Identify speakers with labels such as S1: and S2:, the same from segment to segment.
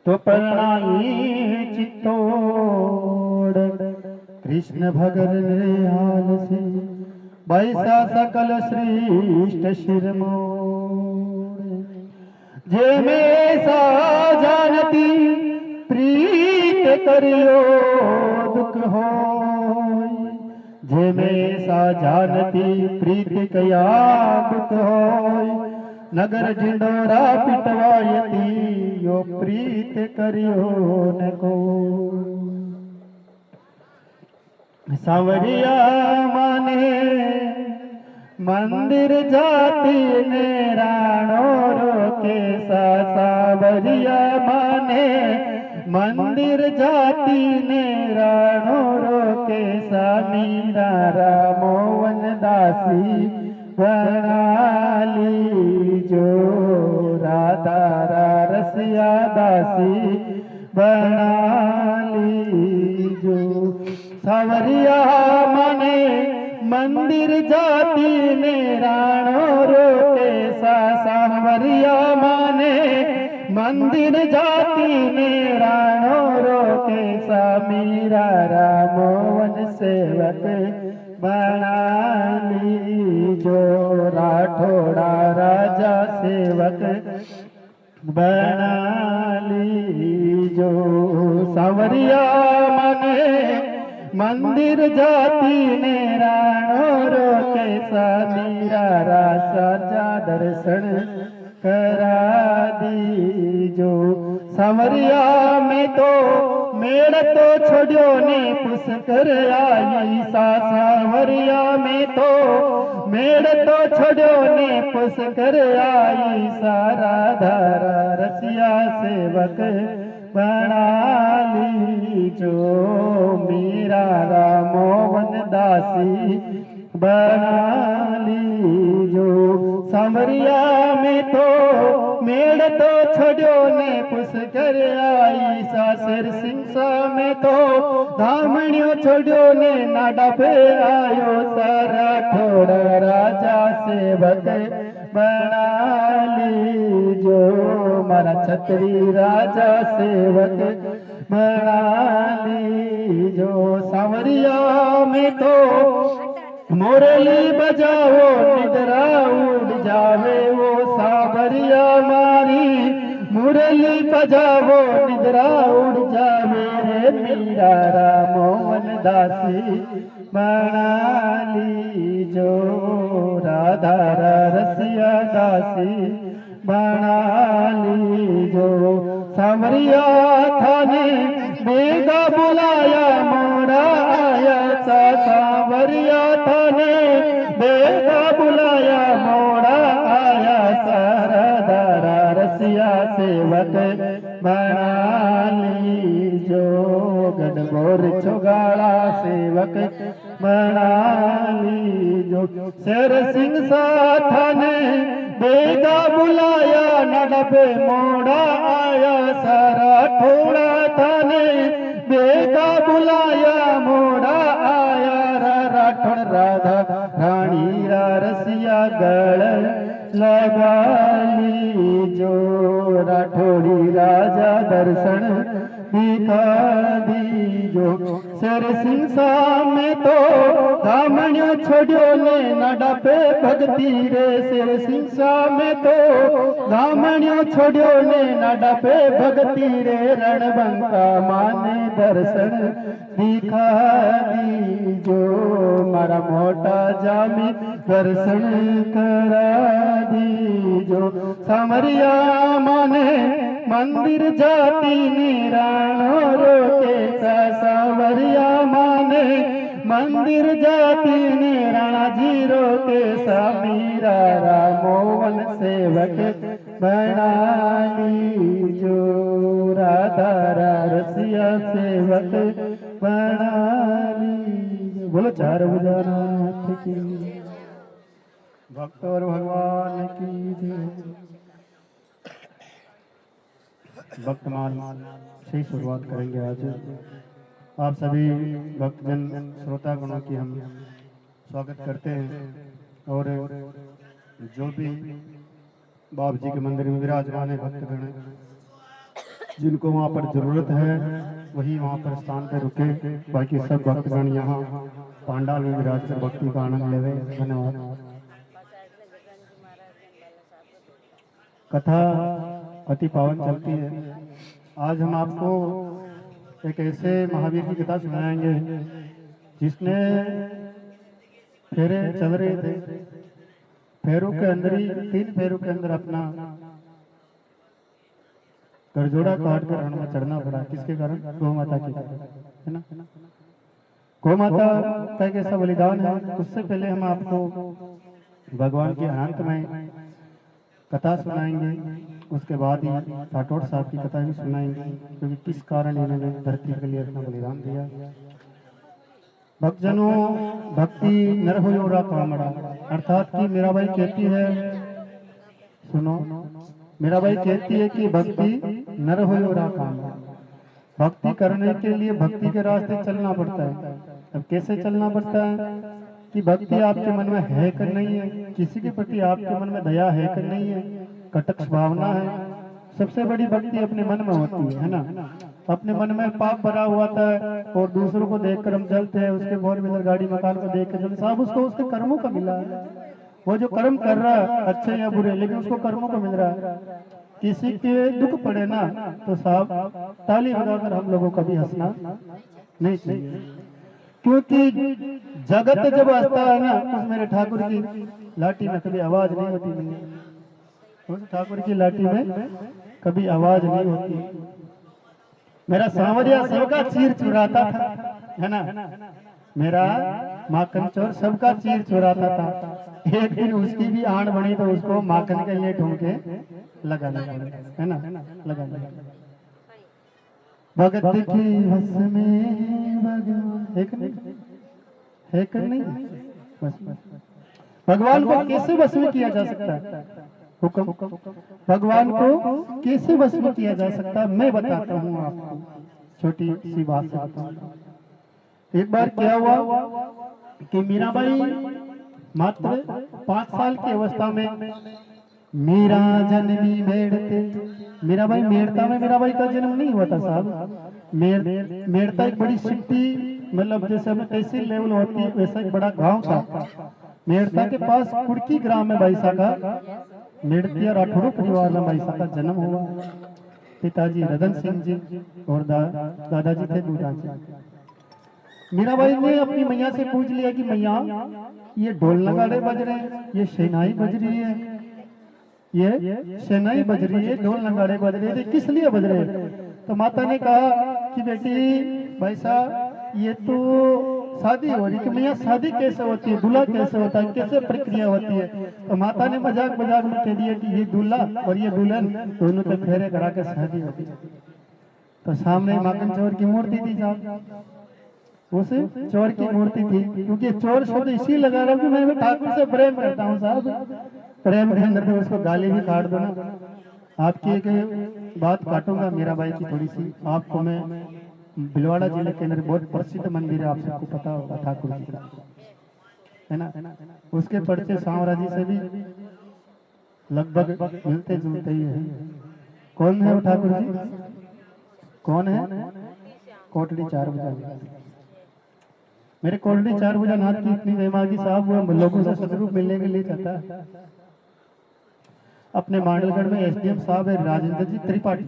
S1: तो प्रणाई चित्तोड़ कृष्ण भगर हाल से बैसा सकल श्रेष्ठ शिरमोड़ जे में सा जानती प्रीत करियो दुख हो जे में सा जानती प्रीत कया दुख हो नगर ढिंडोरा पिटवायती यो प्रीत करियो न को सांवरिया माने मंदिर जाती ने राणो रोके सांवरिया माने मंदिर जाती ने राणो रोके मीरा रामोवन दासी बनाली जो राधा रसिया दासी बनाली जो सांवरिया माने मंदिर जाती ने राणो रोके सांवरिया माने मंदिर जाती ने राणो रोके मीरा रामोवन सेवक बनाली जो राठौड़ा राजा सेवक बनाली जो सांवरिया माने मंदिर जाती ने राणो रोके मीरा रासा जा दर्शन करा दी जो सांवरिया में तो मेड़ तो छोड़ो ने पुष्कर आई सांवरिया में तो मेड़ तो छोड़ो ने पुष्कर आई सारा धारा रसिया सेवक बनाली जो मीरा रामोवन दासी बनाली जो सांवरिया में तो मेड़ तो छोड़ो ने पुष्कर आई सासर सिंसा में तो धामणियों छोड़ो ने नाडा पे आयो सारा ठोड़ा राजा सेवक बनाली जो मारा छतरी राजा सेवक बनाली जो सांवरिया में तो मुरली बजाओ निद्रा उड़ जावे वो सांवरिया मारी मुरली बजाओ निद्रा उड़ जावे रे मीरा रामोवन दासी बनाली जो राधा रसिया दासी बनाली जो सांवरिया थाने बेगा बुलाया मोरा आया सांवरिया थाने बेगा बुलाया मोरा आया सारा दारा रसिया सेवक बनाली जो गढ़गोर चुगाड़ा सेवक बनाली जो शेर सिंह साथाने बेगा बुलाया नडबे मोड़ा आया सारा ठोड़ा थाने बेगा बुलाया मोड़ा आया राठौड़ राधा रानी रसिया गल लगाली जो राठौड़ी राजा दर्शन दिखा दी जो शेर सिंह में तो धामणियों छोड़ो ने नाडा पे भक्ति रे शेर सिंह में तो धामणियों छोड़ो ने नाडा पे भक्ति रे रणबंका माने दर्शन दिखा दी जो मारा मोटा जामी दर्शन करा दी जो सांवरिया माने मंदिर जाती निराणो रोके सांवरिया माने मंदिर जाती निराणा जी रोके मीरा रामोवन सेवक बनाली जो राधा रसिया सेवक बनाली बोलो चार बुझानाथ की भक्त और भगवान की जय। भक्तमान से शुरुआत करेंगे आज। आप सभी भक्तजन श्रोता गणों की हम स्वागत करते हैं और जो भी बाप जी के मंदिर में विराजमान है भक्तगण जिनको वहाँ पर जरूरत है वही वहाँ पर स्थान पर रुके, बाकी सब भक्तगण यहाँ पांडाल में विराज कर भक्ति का आनंद लेवे। धन्यवाद। कथा अति पावन चलती है। आज हम आपको एक ऐसे महावीर की कथा सुनाएंगे जिसने फेरे चल रहे थे, फेरों के अंदर ही 3 फेरों के अंदर अपना करजोड़ा काट कर रण में चढ़ना पड़ा। किसके कारण? गौ माता के कारण, है ना। गौ माता का एक ऐसा बलिदान है। उससे पहले हम आपको भगवान की अनंतमय कथा सुनाएंगे, उसके बाद ही राठौड़ साहब की कथा भी सुनाएंगे, क्योंकि किस कारण इन्होंने धरती के लिए अपना बलिदान दिया। भक्तजनों, भक्ति नर हो योरा कामड़ा, अर्थात कि मीराबाई कहती है, सुनो, मीराबाई कहती है कि भक्ति नर हो योरा कामड़ा। भक्ति करने के लिए भक्ति के रास्ते चलना पड़ता है। अब कैसे चलना पड़ता है कि भक्ति आपके मन में है कि नहीं है, किसी के प्रति आपके मन में दया है कि नहीं है, कटक भावना है। सबसे बड़ी भक्ति अपने मन में होती है ना। अपने मन में पाप भरा हुआ था और दूसरों को देखकर हम चलते हैं, उसके 4 व्हीलर गाड़ी मकान को देख कर साहब उसको उसके कर्मों का मिला है। वो जो कर्म कर रहा है अच्छे या बुरे, लेकिन उसको कर्मों को मिल रहा है। किसी के दुख पड़े ना तो साहब ताली बजाकर हम लोगों का भी हंसना नहीं चाहिए, क्योंकि जगत जब हंसता है ना, उस मेरे ठाकुर की लाठी में कभी आवाज नहीं होती। उस ठाकुर की लाठी में कभी आवाज नहीं होती। मेरा सांवरिया सबका चीर चुराता था, है ना। मेरा माखन चोर सबका चीर चुराता था। एक दिन उसकी भी आड़ बनी तो उसको माखन के लिए ढूंढ के लगाना पड़ा, है ना, लगाना। भगत की बस में भगवान है कि नहीं? बस भगवान को कैसे वश में किया जा सकता है? हुक्म भगवान को कैसे वश में किया जा सकता है मैं बताता हूँ आपको, छोटी सी बात से बताऊंगा। एक बार क्या हुआ कि मीराबाई मात्र 5 साल की अवस्था में मीरा जन्मी मेड़ते, मीराबाई मेड़ता में मीराबाई का जन्म नहीं हुआ था साहब। मेड़ता एक बड़ी सिटी, मतलब जैसे हमें तहसील लेवल होती है वैसा एक बड़ा गांव था। मेड़ता के पास कुड़की ग्राम में बाईसा का मेड़तिया राठौड़ परिवार में बाईसा का जन्म हुआ। पिताजी रतन सिंह जी और दादाजी थे दूधा जी। मीराबाई ने अपनी मैया से पूछ लिया कि मैया ये ढोल नगाड़े बज रहे हैं, ये शहनाई बज रही है, ये शहनाई बज रही है, ढोल नगाड़े बज रहे हैं, किस लिए बज रहे हैं? तो माता ने कहा कि बेटी भाई साहब ये तो शादी हो रही। कि मैया शादी कैसे होती है, दूल्हा कैसे होता है, कैसे प्रक्रिया होती है? तो माता ने मजाक मजाक में कह दिया कि ये दूल्हा और ये दुल्हन दोनों के फेरे करा के शादी होती है। तो सामने माखन चोर की मूर्ति थी साहब, उस चोर की मूर्ति थी, क्योंकि चोर शब्द इसी लगा रहा हूँ कि मैं ठाकुर से प्रेम करता हूँ साहब। प्रेम के अंदर तो उसको गाली भी काट दो ना। आपकी एक बात काटूंगा मीराबाई की थोड़ी सी। आपको मैं भिलवाड़ा जिले के अंदर बहुत प्रसिद्ध मंदिर है, आप सबको पता होगा ठाकुर जी का, है ना। उसके परिचय सांवरा जी से भी लगभग मिलते जुलते ही है। कौन है वो ठाकुर जी? कौन है? कोटड़ी 4 भुजा। मेरे कोटड़ी 4 भुजा नाथ की इतनी महिमा की साहब वो लोगों से सदरूप मिलने के लिए चाहता है। अपने मांडलगढ़ में एसडीएम साहब है राजेंद्र जी त्रिपाठी,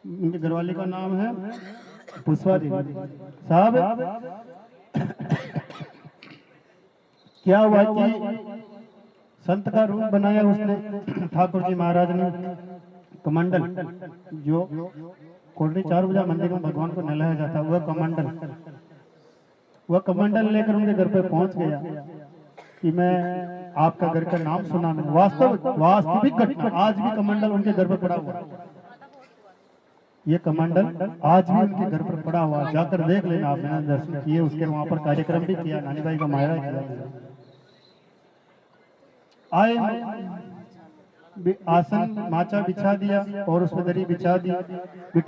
S1: उनके घरवाली का नाम है पुष्पा देवी साहब। क्या हुआ कि संत का रूप बनाया उसने ठाकुर जी महाराज ने। कमंडल जो कोटड़ी 4 भुजा मंदिर में भगवान को नहलाया जाता है, वह कमंडल लेकर उनके घर पे पहुंच गया कि मैं आपका घर का नाम सुना। मैंने वास्तविक घटना, आज भी कमंडल उनके घर पर पड़ा हुआ। ये कमंडल आज भी उनके घर पर पड़ा हुआ, जाकर देख लेना आप। मैंने दर्शन किए उसके, वहां पर कार्यक्रम भी किया, नानी भाई का मायरा किया। आए आसन माचा बिछा दिया और उसमें दरी बिछा दिया कि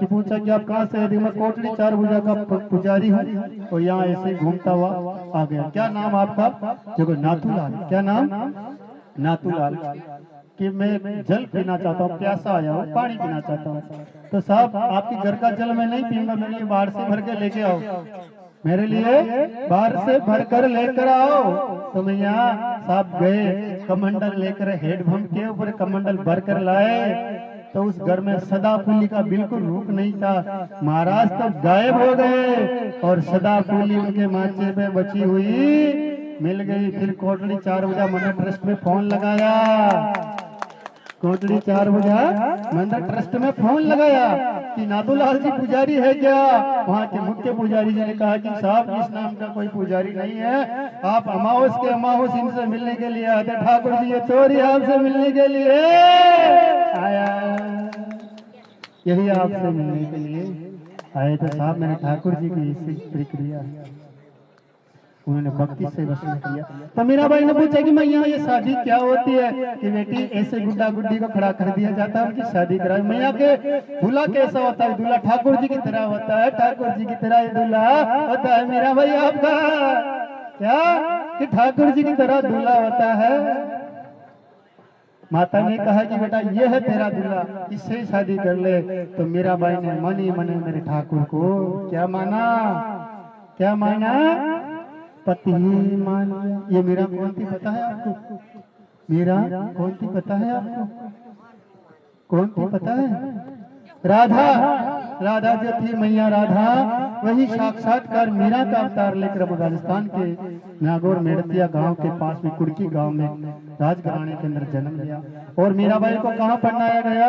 S1: पूछा कि आप कहाँ से है? मैं कोटड़ी 4 भुजा का पुजारी हूँ और यहाँ ऐसे घूमता हुआ आ गया। क्या नाम आपका? जगो नाथूलाल। क्या नाम? नाथूलाल कि मैं जल पीना चाहता हूँ, प्यासा आया हूँ, पानी पीना चाहता हूँ। तो साहब आपकी घर का जल मैं नहीं पीऊंगा, मेरे लिए बाहर से भर के लेके आओ, मेरे लिए बाहर से भर कर लेकर आओ। तो मैया साहब गए, कमंडल लेकर हेडपंप के ऊपर कमंडल भर कर लाए। तो उस घर में सदाफुली का बिल्कुल रूप नहीं था, महाराज तो गायब हो गए और सदाफुली उनके माथे पे बची हुई मिल गई। फिर कोटड़ी 4 बजा मंदिर ट्रस्ट में फोन लगाया, कोटड़ी 4 बजा मंदिर ट्रस्ट में फोन लगाया कि नाथूलाल जी पुजारी है क्या। वहाँ के मुख्य पुजारी जी ने कहा कि साहब इस नाम का कोई पुजारी नहीं है, आप अमावस के अमावस इनसे मिलने के लिए आते। ठाकुर जी ये चोरी आपसे मिलने के लिए आया, यही आपसे मिलने के लिए आए। तो साहब मैंने ठाकुर जी की इसी प्रक्रिया उन्होंने भक्ति से वसूल किया। तो मीरा भाई ने पूछा कि मैया ये शादी क्या होती है कि बेटी ऐसे गुड्डा गुड्डी को खड़ा कर दिया जाता है, उनकी शादी कराई। मैया के दूल्हा कैसा होता है? दूल्हा ठाकुर जी की तरह होता है, ठाकुर जी की तरह ये दूल्हा होता है। मीरा भाई आपका क्या कि ठाकुर जी की तरह दूल्हा होता है? माता ने कहा कि बेटा ये है तेरा दूल्हा, इससे शादी कर ले। तो मीरा भाई ने मन ही मन मेरे ठाकुर को क्या माना, क्या माना? पति मान लिया। ये मीरा कौन थी पता है आपको? मीरा कौन थी पता है आपको? कौन थी पता है? राधा। राधा जो थी मैया राधा, वही साक्षात्कार मीरा का अवतार लेकर राजस्थान के नागौर मेड़तिया गांव के पास में कुड़की गांव में राजघराने के अंदर जन्म लिया। और मीराबाई को कहाँ पढ़ाया गया?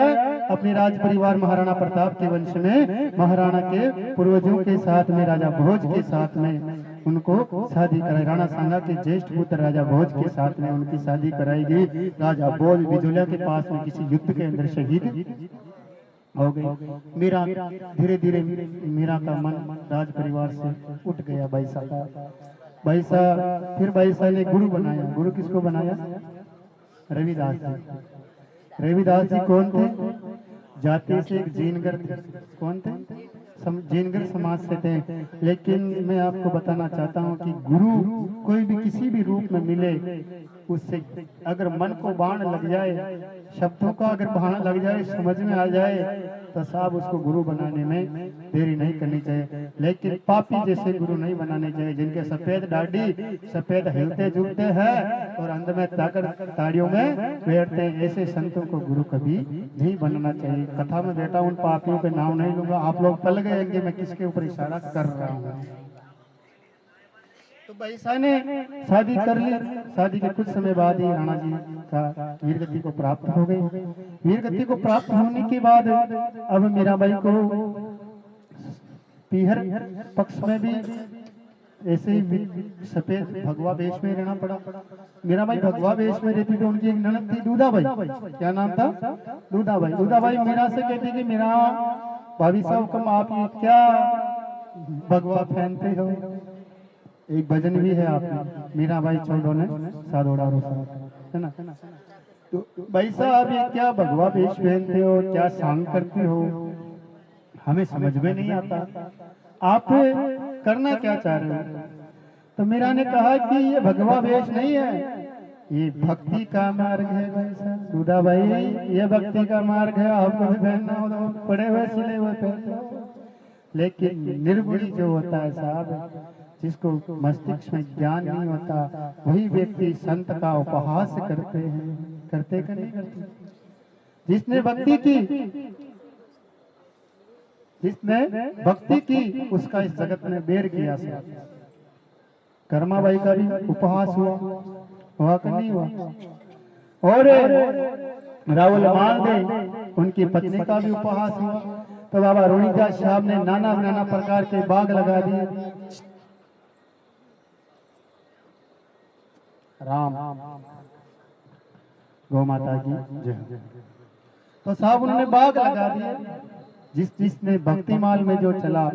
S1: अपने राज परिवार महाराणा प्रताप के वंश में महाराणा के पूर्वजों के साथ में राजा भोज के साथ में उनको शादी कराई। राणा सांगा के ज्येष्ठ पुत्र राजा भोज के साथ में उनकी शादी कराई गई। राजा भोज बिजोलिया के पास में किसी युद्ध के अंदर शहीद हो गई। मीरा धीरे धीरे मीरा का मन राज परिवार से उठ गया। बैसा फिर बैसा ने गुरु बनाया। गुरु किसको बनाया? रविदास जी। रविदास जी कौन थे? जाति से एक जीनगर थे। कौन थे? जीनगर समाज से थे। लेकिन मैं आपको बताना चाहता हूँ कि गुरु कोई भी किसी भी रूप में मिले, उससे अगर मन को बाण लग जाए, शब्दों का अगर बाण लग जाए, समझ में आ जाए, तो साहब उसको गुरु बनाने में देरी नहीं करनी चाहिए। लेकिन पापी जैसे गुरु नहीं बनाने चाहिए, जिनके सफेद दाढ़ी, सफेद हिलते जुलते हैं और अंदर में ताकत ताड़ियों में बैठते हैं, ऐसे संतों को गुरु कभी नहीं बनना चाहिए। कथा में बेटा उन पापियों के नाम नहीं लूंगा, आप लोग पल गए कि मैं किसके ऊपर इशारा कर रहा हूँ। तो बैसा ने शादी कर ली। शादी के कुछ समय बाद ही राणा जी का वीरगति को प्राप्त हो गई। वीरगति को प्राप्त होने के बाद अब मीराबाई को पीहर पक्ष में भी ऐसे ही सफेद भगवा वेश में रहना पड़ा। मीराबाई भगवा वेश में रहती तो उनकी एक ननद थी दूधाबाई। क्या नाम था? दूधाबाई। दूधाबाई मीरा से कहती कि मीरा भाभी साहब कम आप ये क्या भगवा पहनते हो? एक भजन भी है आप मीराबाई छोड़ो ने साधोड़ा रोसा, है ना? तो भाई साहब ये क्या भगवा वेश पहनते हो, क्या सांग करते हो, हमें समझ में नहीं आता, आप करना क्या चाह रहे हो? तो मीरा ने कहा कि ये भगवा वेश नहीं है, ये भक्ति का मार्ग है। भाई साहब दूधा भाई ये भक्ति का मार्ग है, आपको भी पहनना हो तो पड़े हुए सिले हुए पहनो। लेकिन निर्गुणी जो होता है साहब, जिसको मस्तिष्क में ज्ञान नहीं होता, वही व्यक्ति संत का उपहास करते हैं। करते कि नहीं करते? जिसने भक्ति की, जिसने भक्ति की, उसका इस जगत में बेर किया। कर्माबाई का भी उपहास हुआ कि नहीं हुआ? और रावल मालदे उनकी पत्नी का भी उपहास हुआ। तो बाबा रोहिदास साहब ने नाना नाना प्रकार के बाग लगा दिए। राम गौ माता की जय। तो साहब उन्होंने बाग लगा दिए। जिसने भक्ति माल में जो चला,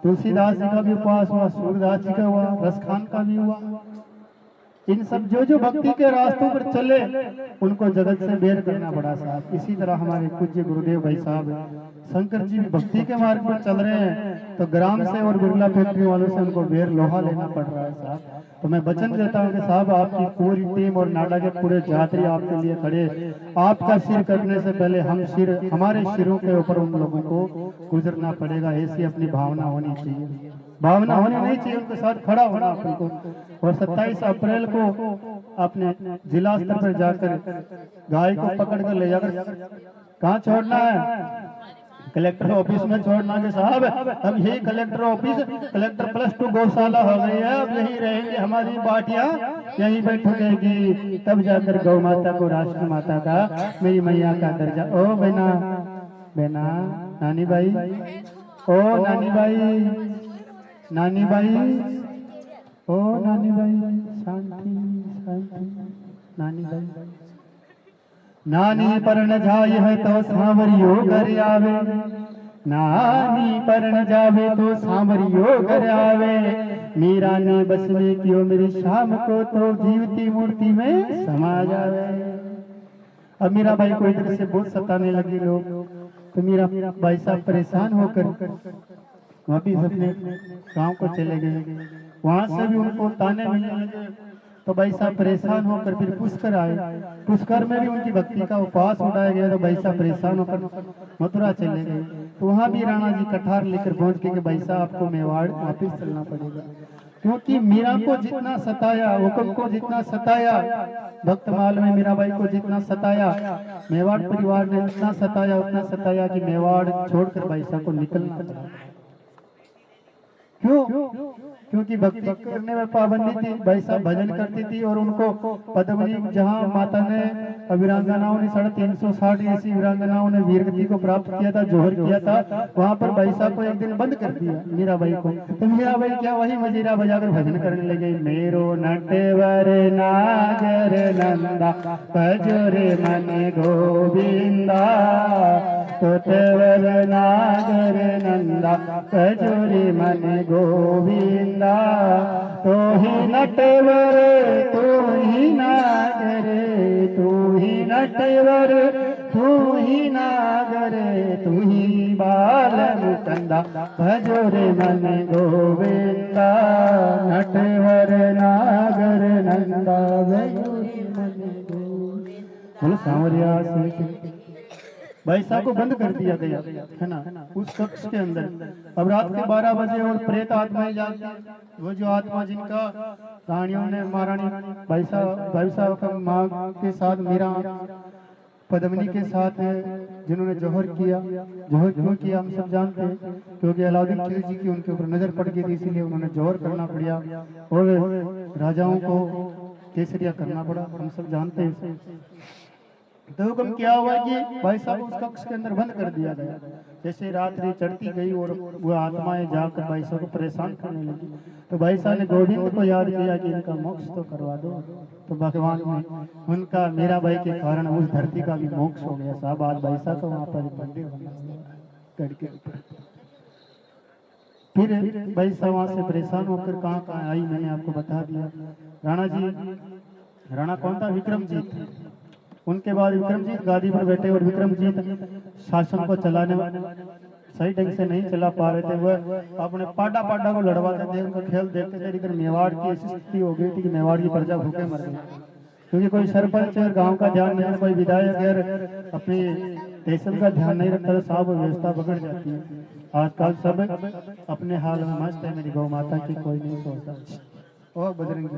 S1: तुलसीदास जी का भी उपवास हुआ, सूरदास जी का हुआ, रसखान का भी हुआ। इन सब जो भक्ति के रास्तों पर चले उनको जगत से बेर करना पड़ा साहब। इसी तरह हमारे पूज्य गुरुदेव भाई साहब शंकर जी भी भक्ति के मार्ग पर चल रहे हैं, तो ग्राम से और बिरला फैक्ट्री वालों से उनको बेर लोहा लेना पड़ रहा है साहब। तो मैं वचन देता हूँ कि साहब आपकी पूरी टीम और नाडा के पूरे यात्री आपके लिए खड़े। आपका सिर करने से पहले हम सिर, हमारे सिरों के ऊपर उन लोगों को गुजरना पड़ेगा। ऐसी अपनी भावना होनी चाहिए, भावना होनी नहीं चाहिए, उनके साथ खड़ा होना आपको। और 27 अप्रैल को अपने जिला स्तर पर जाकर गाय को पकड़ कर ले जाकर कहाँ छोड़ना है? कलेक्टर ऑफिस में छोड़ना के साहब अब यही कलेक्टर ऑफिस, कलेक्टर +2 गौशाला हो गई है। अब यही रहेंगे हमारी बाटियां, यही बैठेगी, तब जाकर गौ माता को राष्ट्र माता का, मेरी मैया का दर्जा। ओ बेना बेना नानी भाई, ओ नानी भाई, नानी भाई, ओ नानी भाई, शांति शांति। नानी भाई, नानी परण जाए है तो सांवरियो घर आवे, नानी परण जावे तो सांवरियो घर आवे। मीरा ने बस में क्यों मेरी शाम को तो जीवती मूर्ति में समा जावे। अब मीरा भाई को इधर से बहुत सताने लगे लोग, तो मीरा भाई साहब परेशान होकर वापिस अपने गांव को चले गए। वहां से भी उनको ताने मिलने लगे, तो भाई साहब परेशान होकर फिर पुष्कर आए। पुष्कर में भी उनकी भक्ति का उपवास उठाया गया, तो भाई साहब परेशान होकर मथुरा चले गए। तो वहां भी राणा जी कठार लेकर पहुंच के भाई साहब आपको मेवाड़ वापिस चलना पड़ेगा, क्योंकि मीरा को जितना सताया, हुक्म को जितना सताया, भक्तमाल में मीराबाई को जितना सताया, मेवाड़ परिवार ने उतना सताया कि मेवाड़ छोड़कर भाई साहब को निकलना पड़ा। क्यों? क्योंकि भक्ति करने में पाबंदी थी। भाई साहब भजन करती थी और उनको पद्मनी, जहाँ माता ने वीरांगनाओं ने 360 ऐसी वीरांगनाओं ने वीरगति को प्राप्त किया था, जोहर किया था, वहाँ पर भाई साहब को एक दिन बंद कर दिया मीराबाई को। तो मीराबाई क्या वही मजीरा बजाकर भजन करने लगे। मेरो नटवर नागर नंदा भजोरे मन गोविंदा, तोटवर नागर नंदा भजोरे मन गोविंदा। तो ही नटवर तू ही नागर, तू ही नटवर तू ही नागर, तू ही बाल मुकंदा भजोरे मन गोविंदा। नटवर नागर नंदा भजोरे मन गोविंदा। बोलो सांवरिया से भाई साहब को बंद कर दिया गया है ना उस कक्ष के अंदर। अब रात के 12 बजे और प्रेत आत्माएं जागती, वो जो आत्मा जिनका रानियों ने, महारानी भाई साहब का माँ के साथ, मीरा पद्मनी के साथ जिन्होंने जोहर किया, जोहर क्यों किया हम सब जानते हैं, क्योंकि अलाउद्दीन खिलजी की उनके ऊपर नजर पड़ गई थी, इसीलिए उन्होंने जोहर करना पड़ा और राजाओं को केसरिया करना पड़ा, हम सब जानते हैं। तो हुक्म क्या हुआ कि भाई साहब उस कक्ष के अंदर बंद कर दिया गया। जैसे रात्रि चढ़ती गई और वो आत्माएं जाकर भाई साहब को परेशान करने लगी, तो भाई साहब ने गोविंद को याद किया कि इनका मोक्ष तो करवा दो। तो भगवान ने उनका, मीरा भाई के कारण उस धरती का भी मोक्ष हो गया साहब। आज भाई साहब को वहाँ पर मंदिर बना के ऊपर। फिर भाई साहब वहाँ से परेशान होकर कहाँ आई, मैंने आपको बता दिया। राणा जी, राणा कौन था? विक्रमजीत। उनके बाद विक्रमजीत गादी पर बैठे और विक्रमजीत शासन को चलाने सही ढंग से नहीं चला पा रहे थे। वह अपने पाटा को लड़वाते थे, उनका खेल देखते थे। लेकिन मेवाड़ की ऐसी स्थिति हो गई थी कि मेवाड़ की प्रजा भूखे मर गई, क्योंकि कोई सरपंच और गांव का ध्यान नहीं, कोई विधायक अगर अपनी तहसील का ध्यान नहीं रखता तो साहब व्यवस्था बिगड़ जाती है। आजकल सब अपने हाल में मस्त है, मेरी गौ माता की कोई नहीं सोचता। ओ बजरंगी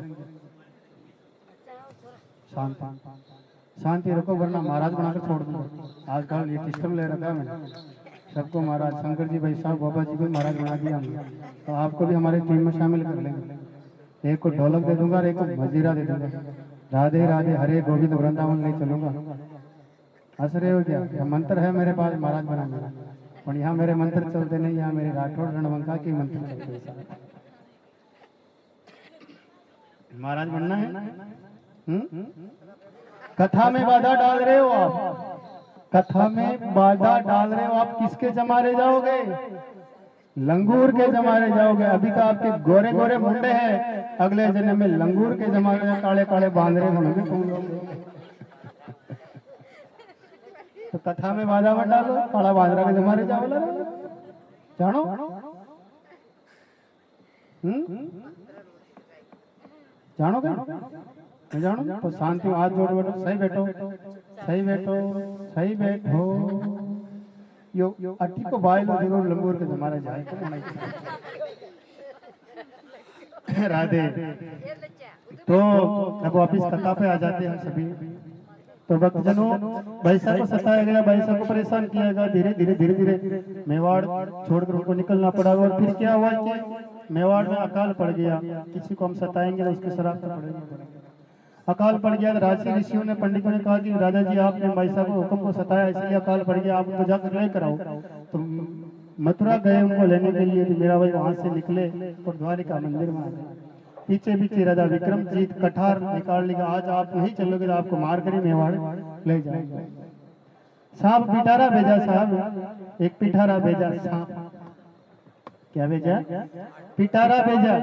S1: शांति रखो, वरना महाराज बनाकर छोड़ दूंगा। आजकल ये सिस्टम ले रखा है मैंने, सबको महाराज, शंकर जी भाई साहब बाबा जी को महाराज बना दिया हमने, तो आपको भी हमारे टीम में शामिल कर लेंगे। एक को ढोलक दे दूंगा और एक को मजीरा दे दूंगा। राधे राधे हरे गोविंद वृंदावन ले चलूंगा। हंस रहे हो क्या? यह मंत्र है मेरे पास महाराज बनाने का, और यहाँ मेरे मंत्र चलते नहीं, यहाँ मेरे राठौड़ रणवंका के मंत्र चलते हैं। महाराज बनना है। कथा में बाधा डाल रहे हो आप, कथा में बाधा डाल रहे हो आप। किसके जमारे जाओगे? लंगूर के जमारे जाओगे। अभी तो आपके गोरे गोरे मुंडे हैं, अगले जन्म में लंगूर के जमारे काले काले बांदरे होंगे तुम लोग। तो कथा में बाधा मत डालो, काला बांदरा के जमारे जाओ जानो। જાણોगे मैं जानो तो शांति हाथ जोड़ बैठो सही बैठो सही बैठो सही बैठो यो अट्टी को बाइल जरूर लंबूर के हमारा जाए राधे। तो अब वापिस कथा पे आ जाते हैं सभी। तो भक्तजनों बैसा को सताया गया, बैसा को परेशान किया गया, धीरे धीरे धीरे धीरे मेवाड़ छोड़कर उनको निकलना पड़ा। और फिर क्या हुआ कि मेवाड़ में अकाल पड़ गया। किसी को हम सताएंगे तो उसके शराब तो पड़ेगा। अकाल पड़ गया। राजसी ऋषियों ने पंडितों ने कहा कि राजा जी आपने बैसा को हुक्म को सताया इसलिए अकाल पड़ गया, आप उनको जाकर लेकर आओ। तो मथुरा गए उनको लेने के लिए। तो मेरा भाई वहां से निकले और द्वारिका मंदिर में आ गए। पीछे पीछे राजा विक्रमजीत कठार निकाल लिया, आज आप नहीं चलोगे तो आपको मार कर ही मेवाड़ ले जाएंगे। सांप पिटारा भेजा साहब, एक पिटारा भेजा सांप। क्या भेजा? पिटारा भेजा,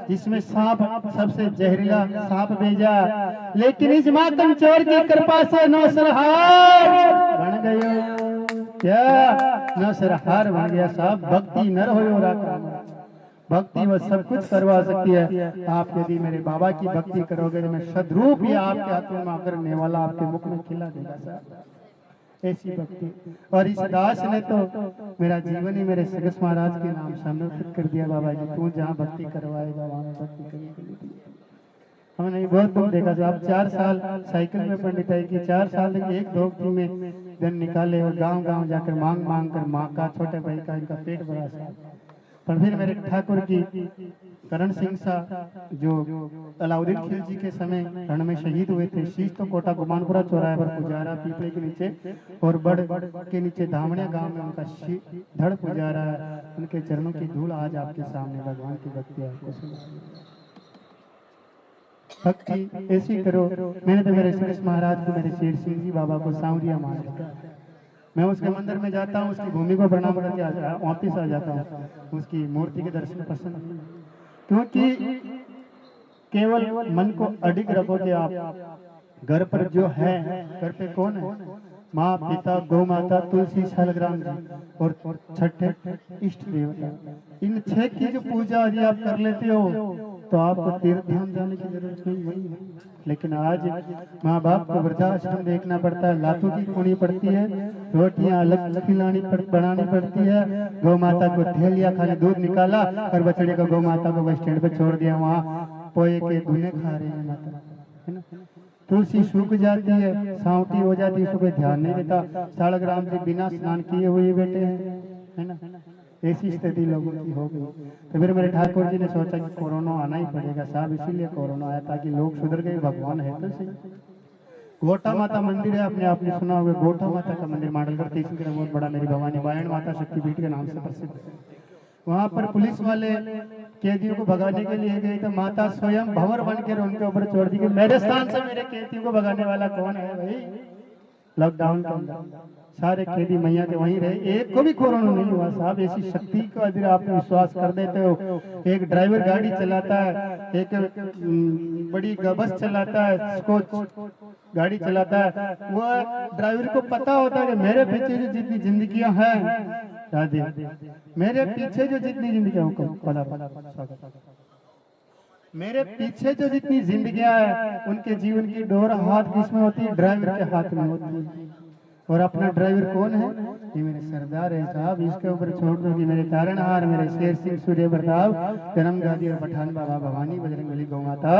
S1: जिसमें सांप सबसे जहरीला सांप भेजा। लेकिन इस मातम चोर की कृपा से नौसरहार बन गयो। क्या नौसरहार बन गया साहब। भक्ति नर हो राम, भक्ति वह सब कुछ करवा सकती है। आप यदि मेरे बाबा की भक्ति करोगे तो मैं सद्रूप ही आपके हाथों में आकर नेवाला आपके मुख में खिला देगा साहब। ऐसी भक्ति। और इस दास ने तो मेरा जीवन ही मेरे सगस महाराज के नाम समर्पित कर दिया। बाबा जी तू जहाँ भक्ति करवाएगा वहाँ भक्ति करेगी। हमने बहुत दुख देखा साहब। 4 साल साइकिल में पंडिताई की, 4 साल एक धोखी में दिन निकाले और गांव गांव जाकर मांग मांग कर माँ का छोटे भाई का इनका पेट भरा साहब। पर फिर मेरे ठाकुर की करण सिंह शाह जो अलाउद्दीन खिलजी के समय रण में शहीद हुए थे, शीश तो कोटा गुमानपुरा चौराहे पर पुजारा पीपले के नीचे और बड़ के नीचे धामणिया गांव में उनका धड़ पुजारा है। उनके चरणों की धूल आज आपके सामने भगवान की भक्ति आपको सुना। भक्ति ऐसी करो। मैंने तो मेरे सुरेश महाराज को, मेरे शेर सिंह जी बाबा को सांवरिया मान लिया। मैं उसके मंदिर में जाता हूँ, उसकी भूमि को प्रणाम करके वापिस आ जाता हूँ। उसकी मूर्ति के दर्शन पसंद नहीं, क्योंकि केवल मन को अडिग रखोगे आप। घर पर जो है, घर पे कौन है? माँ पिता गौ माता तुलसी शालग्राम जी और छठे इष्ट देवता। इन 6 की जो पूजा यदि आप कर लेते हो तो आपको तीर्थ धाम जाने की जरूरत नहीं है। लेकिन आज माँ बाप को वृद्धाश्रम देखना पड़ता है, लातों की खोनी पड़ती है, रोटियां अलग खिलानी बनानी पड़ती है। गौ माता को थैलिया खाली दूध निकाला और बछड़े को गौ माता को बस स्टैंड पे छोड़ दिया, वहाँ पोए के धुने खा रहे हैं माता, है ना। तुलसी सूख जाती है, सावटी हो जाती है, उसको कोई ध्यान नहीं देता। शालग्राम जी बिना स्नान किए हुए बैठे हैं, है ना। ऐसी स्थिति लोगों की हो गई। तो फिर मेरे ठाकुर जी ने सोचा कि कोरोना आना ही पड़ेगा साहब, इसीलिए कोरोना आया ताकि लोग सुधर गए। भगवान है तो सही। गोटा माता मंदिर है, अपने आपने सुना होगा, गोटा माता का मंदिर माडलगढ़ तहसील का बहुत बड़ा, मेरी भवानी बायण माता शक्तिपीठ के नाम से प्रसिद्ध है। वहाँ पर पुलिस वाले कैदियों को भगाने के लिए गए तो माता स्वयं भंवर बनकर उनके ऊपर छोड़ दी कि मेरे स्थान से मेरे कैदियों को भगाने वाला कौन है भाई। लॉकडाउन के अंदर सारे कैदी मैया के वहीं रहे, एक को भी कोरोना नहीं हुआ साहब। ऐसी शक्ति को अगर आप विश्वास कर देते हो। एक ड्राइवर गाड़ी चलाता है, एक बड़ी बस चलाता है, स्कोच गाड़ी चलाता है, वो ड्राइवर को पता होता है कि मेरे पीछे जो जितनी जिंदगियां हैं राधे, मेरे पीछे जो जितनी जिंदगियां मेरे पीछे जो जितनी जिंदगियां हैं उनके जीवन की डोर हाथ किसमें होती है? ड्राइवर के हाथ में होती है। और अपना ड्राइवर कौन है? ये मेरे सरदार है साहब। इसके ऊपर छोड़ दो कि मेरे तारणहार, मेरे शेर सिंह, सूर्य प्रताप, जन्म गादी और पठान बाबा भवानी बजरंगबली गौ माता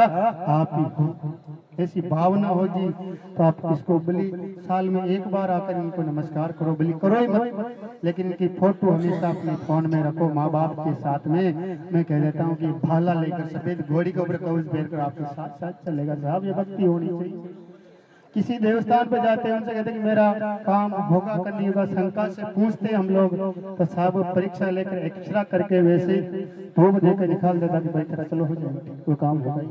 S1: आप ही हो। ऐसी भावना होगी तो आप इसको बलि साल में एक बार आकर इनको नमस्कार करो, बलि करो ही मत, लेकिन इनकी फोटो हमेशा अपने फोन में रखो माँ बाप के साथ में। मैं कह देता हूँ कि भाला लेकर सफेद घोड़ी के ऊपर कवच फेर कर आपके साथ साथ चलेगा साहब। ये भक्ति होनी चाहिए। किसी देवस्थान पे जाते हैं, उनसे कहते हैं कि मेरा काम होगा कर नहीं होगा, शंका से पूछते हम लोग तो साहब परीक्षा लेकर एक्स्ट्रा करके वैसे धूप देकर निकाल देता कि भाई तेरा चलो हो जाएगा, वो काम होगा।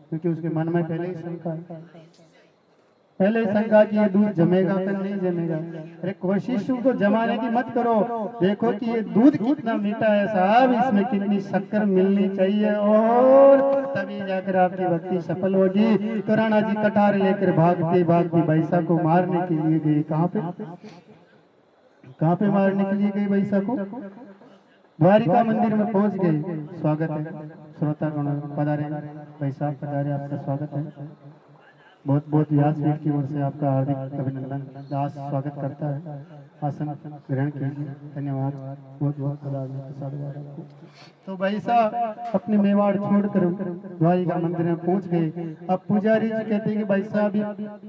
S1: क्योंकि उसके मन में पहले ही शंका है, पहले शंका कि ये दूध जमेगा कि नहीं जमेगा। अरे कोशिश उसको जमाने की मत करो, देखो कि ये दूध कितना मीठा है साहब, इसमें कितनी शक्कर मिलनी चाहिए और तभी जाकर आपकी भक्ति सफल होगी। तो राणा जी कटार लेकर भागती भागती बैसा को मारने के लिए गई। कहाँ पे मारने के लिए गई बैसा को? द्वारिका मंदिर में पहुंच गए। स्वागत है श्रोता गण पधारे, भाई साहब पधारे, आपका स्वागत है। बहुत बहुत व्यासपीठ की ओर से आपका हार्दिक अभिनंदन। दास स्वागत करता है, आसन ग्रहण कीजिए। धन्यवाद, बहुत बहुत आपको। तो भाई साहब अपने मेवाड़ छोड़कर द्वारिका मंदिर में पहुंच गए। अब पुजारी जी कहते हैं कि भाई साहब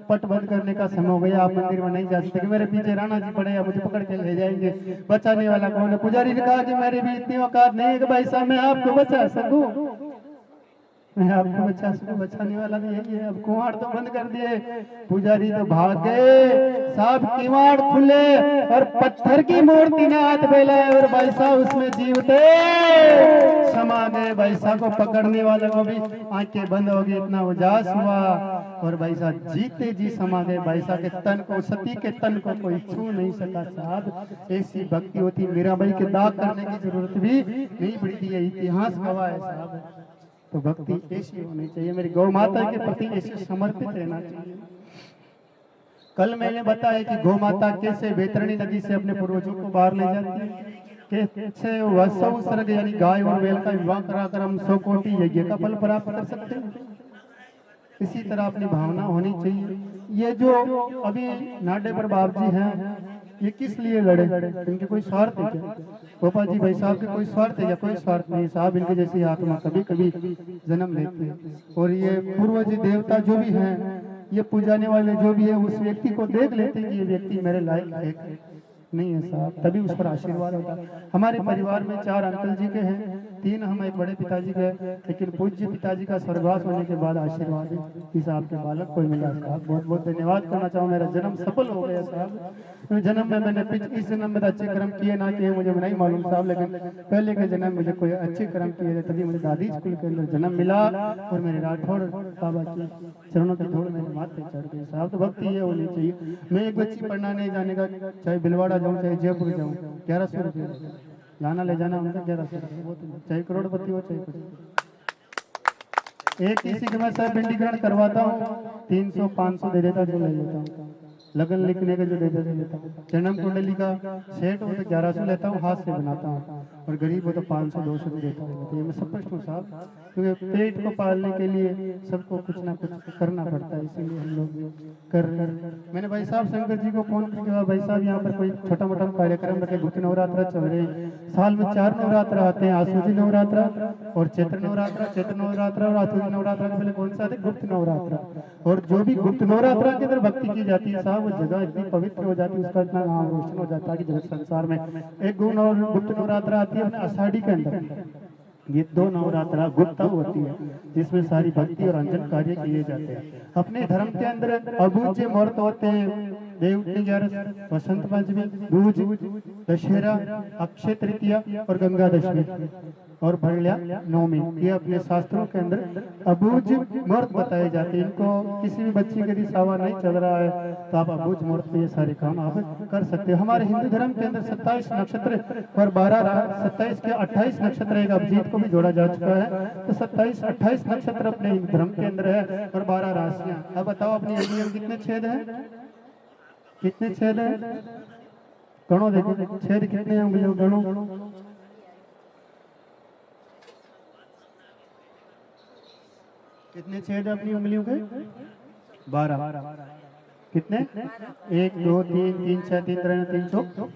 S1: पट बंद करने का समय हो गया, आप मंदिर में नहीं जा सकते, मेरे पीछे राणा जी पड़े हैं, मुझे पकड़ के ले जाएंगे, बचाने वाला कौन है? पुजारी ने कहा कि मेरी भी इतनी औकात नहीं है कि भाई साहब मैं आपको बचा सकूं, मैं आपको बचा सकूं, बचाने वाला भी यही है। अब कुआड़ तो बंद कर दिए, पुजारी तो भाग गए। साहब किवाड़ खुले और पत्थर की मूर्ति ने हाथ फैलाए और भाई साहब उसमें जीवते समा गए। भाई साहब को पकड़ने वाले को भी आंखें बंद हो गई, इतना उजास हुआ और भाई साहब जीते जी समा गए। भाई साहब के तन को, सती के तन को कोई छू नहीं सका। साहब ऐसी भक्ति होती, मीराबाई के दाग करने की जरूरत भी नहीं पड़ी थी, ये इतिहास गवाह है साहब। तो भक्ति ऐसी होनी चाहिए, मेरी गौ माता के प्रति ऐसे समर्पित रहना चाहिए। कल मैंने बताया कि गौ माता कैसे बैतरणी नदी से अपने पूर्वजों को बाहर ले जाती है, कैसे वसौ सर्ग यानी गाय और बैल का विवाह कराकर हम 100 कोटि यज्ञ का फल प्राप्त कर सकते हैं। इसी तरह अपनी भावना होनी चाहिए। ये जो अभी नाडे पर बाप जी हैं, ये किस लिए लड़े? इनके कोई स्वार्थ है क्या? गोपाल जी भाई साहब के कोई स्वार्थ है या? कोई स्वार्थ नहीं साहब। इनके जैसी आत्मा कभी कभी जन्म लेती है और ये पूर्वज देवता जो भी हैं, ये पूजाने वाले जो भी है, उस व्यक्ति को देख लेते हैं कि ये व्यक्ति मेरे लायक है नहीं है साहब, तभी उस पर आशीर्वाद होता है। हमारे परिवार में 4 अंकल जी के हैं, 3 हम एक बड़े पिताजी के, लेकिन पूज्य पिताजी का स्वर्गवास होने के बाद आशीर्वाद इस आपके बालक को मिला साहब। बहुत बहुत धन्यवाद करना चाहूँ, मेरा जन्म सफल हो गया साहब। जन्म में मैंने इस जन्म में अच्छे कर्म किए ना किए मुझे नहीं मालूम साहब, लेकिन पहले के जन्म मुझे कोई अच्छे कर्म किए थे, तभी मुझे दादी स्कूल के अंदर जन्म मिला और मेरे राठौड़ बाबा के चरणों की धूल मेरे माथे चढ़ गई साहब। तो भक्ति ये होनी चाहिए। मैं एक बच्ची पढ़ना नहीं जाने का, चाहे भिलवाड़ा जाऊँ चाहे जयपुर जाऊँ, 1100 रुपये लाना ले जाना उनका 1100, चाहे करोड़पति हो चाहे कुछ। एक किसी के मैं सब पिंडीकरण करवाता हूँ 300-500 दे देता, जो ले लेता हूँ। लगन लिखने का जो दे देता हूँ। जन्म कुंडली का सेट हो तो 1100 लेता हूँ, हाथ से बनाता हूँ, और गरीब हो तो 500-200 भी देता हूँ। ये मैं स्पष्ट हूँ साहब, क्योंकि पेट को पालने के लिए सबको कुछ ना कुछ करना पड़ता है, इसीलिए हम लोग कर रहे हैं। मैंने भाई साहब शंकर जी को फोन किया, भाई साहब यहाँ पर कोई छोटा मोटा कार्यक्रम रखे, गुप्त नवरात्र चल रहे हैं, साल में 4 नवरात्र आते हैं, आसुजी नवरात्र और चैत्र नवरात्र। चैत्र नवरात्र और आसुजी नवरात्र के पहले कौन सा है? गुप्त नवरात्र। और जो भी गुप्त नवरात्र के अंदर भक्ति की जाती है साहब, वो जगह इतनी पवित्र हो जाती है, उसका इतना नाम रोशन हो जाता है कि जगत संसार में एक गुप्त नवरात्र आती है अपने आषाढ़ी के अंदर। ये 2 नवरात्रा गुप्त होती है, जिसमें सारी भक्ति और अंजन कार्य किए जाते हैं। अपने धर्म के अंदर अबूझ मुहूर्त होते हैं, देवउठनी ग्यारस, वसंत पंचमी, दूज, दशहरा, अक्षय तृतीया और गंगा दशमी और भरल्या नवमी। ये अपने शास्त्रों के अंदर अबूझ मुहूर्त बताए जाते हैं। इनको किसी भी बच्ची के यदि सावा नहीं चल रहा है तो आप अबूझ मुहूर्त पे ये सारे काम आप कर सकते हो। हमारे हिंदू धर्म के अंदर 27 नक्षत्र और 27 के 28 नक्षत्र, एक अभिजीत को भी जोड़ा जा चुका है, तो 27-28 नक्षत्र अपने हिंदू धर्म के अंदर है और 12 राशियां। अब बताओ अपनी अंगुलियों में कितने छेद हैं? कितने छेद हैं? गणो, देखो छेद कितने हैं अंगुलियों, गणो। कितने छेद है अपनी उंगलियों के? 12। कितने? 1 2 3 3 6 3 3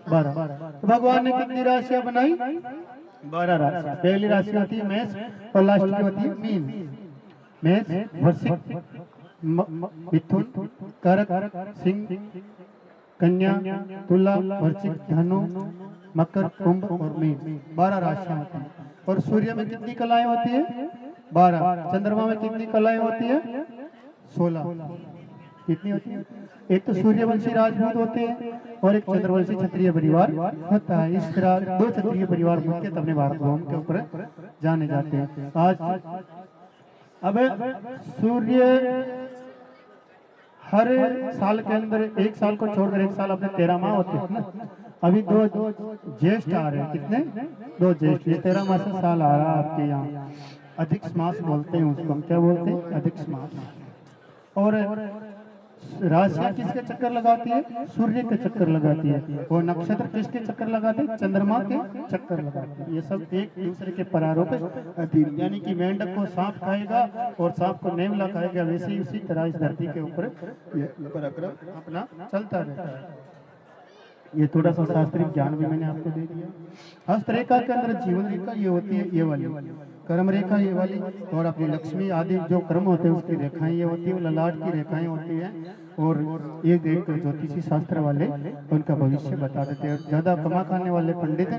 S1: 12। तो भगवान ने कितनी राशियां बनाई? 12 राशियां। पहली राशि होती है मेष और लास्ट की होती है मीन। मेष, वृश्चिक, मिथुन, कर्क, सिंह, कन्या, तुला, वृश्चिक, धनु, मकर, कुंभ और मीन। 12 राशियां होती हैं। और सूर्य में कितनी कलाएं होती है? 12। चंद्रमा में कितनी कलाएं होती है? 16। कितनी होती है? एक तो सूर्यवंशी राजपूत होते हैं और एक चंद्रवंशी क्षत्रिय परिवार होता है। इस तरह 2 क्षत्रिय परिवार मुख्य अपने भारत भूमि के ऊपर जाने जाते हैं। आज अब सूर्य हर साल के अंदर, एक साल को छोड़कर एक साल अपने 13 माह होते हैं ना। अभी 2 ज्येष्ठ आ रहे हैं। कितने? 2 ज्येष्ठ। ये 13 माह से साल आ रहा है आपके यहाँ। अधिक मास बोलते हैं उसको, हम क्या बोलते हैं? अधिक मास। और राशियां किसके चक्कर लगाती है? सूर्य के चक्कर लगाती है। और नक्षत्र किसके चक्कर लगाते हैं? चंद्रमा के चक्कर लगाते हैं। ये सब एक दूसरे के परारोप है अधीन। यानी कि मेंढक को सांप खाएगा और सांप को नेवला खाएगा, वैसे ही उसी तरह इस धरती के ऊपर ये पराक्रम अपना चलता रहता है। ये थोड़ा सा शास्त्रीय ज्ञान भी मैंने आपको दे दिया। हस्तरेखा के अंदर जीवन रेखा ये होती है, ये वाली कर्म रेखा ये वाली, और अपनी लक्ष्मी आदि जो कर्म होते हैं उसकी रेखाएं ये होती है, ललाट की रेखाएं होती हैं। और ये देख ज्योतिषी शास्त्र वाले उनका भविष्य बता देते हैं। ज्यादा कमा खाने वाले पंडित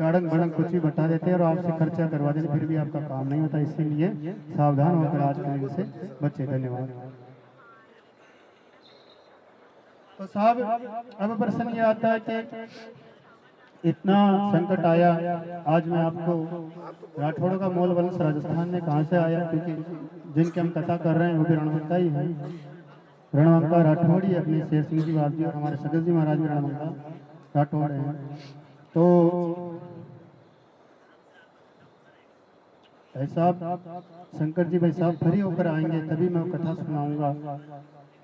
S1: गाड़न बड़न कुछ भी बता देते हैं और आपसे खर्चा करवा देते, फिर भी आपका काम नहीं होता। इसीलिए सावधान होकर आज के दिन से बच्चे। धन्यवाद। तो साहब अब प्रश्न ये आता है कि इतना संकट आया, आज मैं आपको राठौड़ का मूल वंश राजस्थान में कहाँ से आया, क्योंकि जिनकी हम कथा कर रहे हैं वो भी रणवंका ही है। रणवंका राठौड़ ही अपने शेर सिंह जी बाबू और हमारे सगत जी महाराज भी रणवंका राठौड़ हैं। तो भाई साहब शंकर जी भाई साहब फ्री होकर आएंगे तभी मैं कथा सुनाऊंगा,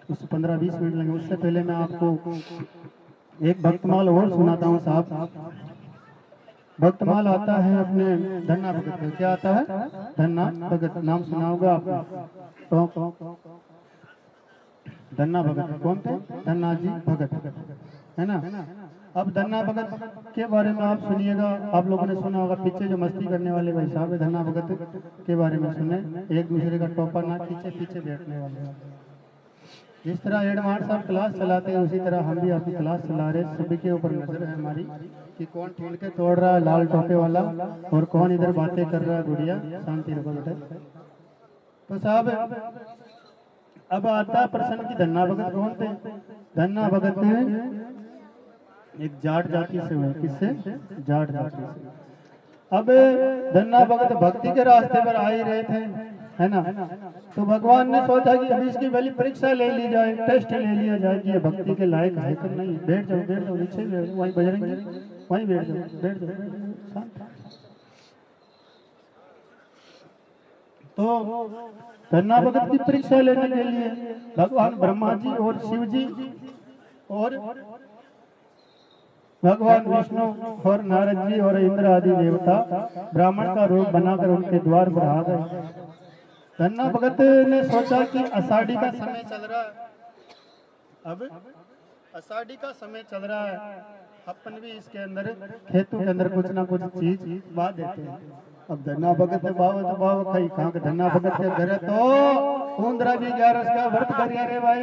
S1: उस 15-20 मिनट लगेंगे। उससे पहले मैं आपको एक भक्तमाल और सुनाता हूँ साहब। भक्तमाल आता है अपने धन्ना भगत का। क्या आता है? धन्ना भगत। नाम सुना होगा आपने? धन्ना भगत कौन थे? धन्ना जी भगत, है ना। अब धन्ना भगत के बारे में आप सुनिएगा। आप लोगों ने सुना होगा पीछे जो मस्ती करने वाले भाई साहब है, धन्ना भगत के बारे में सुने। एक दूसरे का टोपा ना खींचे, पीछे बैठने वाले। जिस तरह एडवांस साहब क्लास चलाते हैं उसी तरह हम भी अपनी क्लास चला रहे। सभी के ऊपर नजर है हमारी कि कौन ठेल के तोड़ रहा है लाल टोपे वाला और कौन इधर बातें कर रहा है। गुड़िया शांति रखो बेटा। तो साहब अब आता प्रश्न की धन्ना भगत कौन थे? धन्ना भगत एक जाट जाति से हुए। किससे? जाट जाति से। अब धन्ना भगत भक्ति के रास्ते पर आ ही रहे थे, है ना। तो भगवान ने सोचा कि अभी इसकी पहली परीक्षा ले ली जाए, टेस्ट ले लिया जाए कि ये भक्ति के लायक है कि नहीं। बैठ जाओ बैठ जाओ, नीचे वहीं बजरंगी वहीं बैठ जाओ बैठ जाओ। तो धन्ना भगत की परीक्षा लेने के लिए भगवान ब्रह्मा जी और शिव जी और भगवान विष्णु और नारद जी और इंद्र आदि देवता ब्राह्मण का रूप बनाकर उनके द्वार पर आ गए। धन्ना भगत ने सोचा कि आषाढ़ी का समय चल रहा है। अब आषाढ़ी का समय चल रहा है, अपन भी इसके अंदर खेतों के अंदर कुछ ना कुछ चीज बा देते हैं। अब धन्ना भगत ने बाव खाई कहाँ के धन्ना भगत के घर तो ऊंदरा भी 11 का व्रत करिया रे भाई।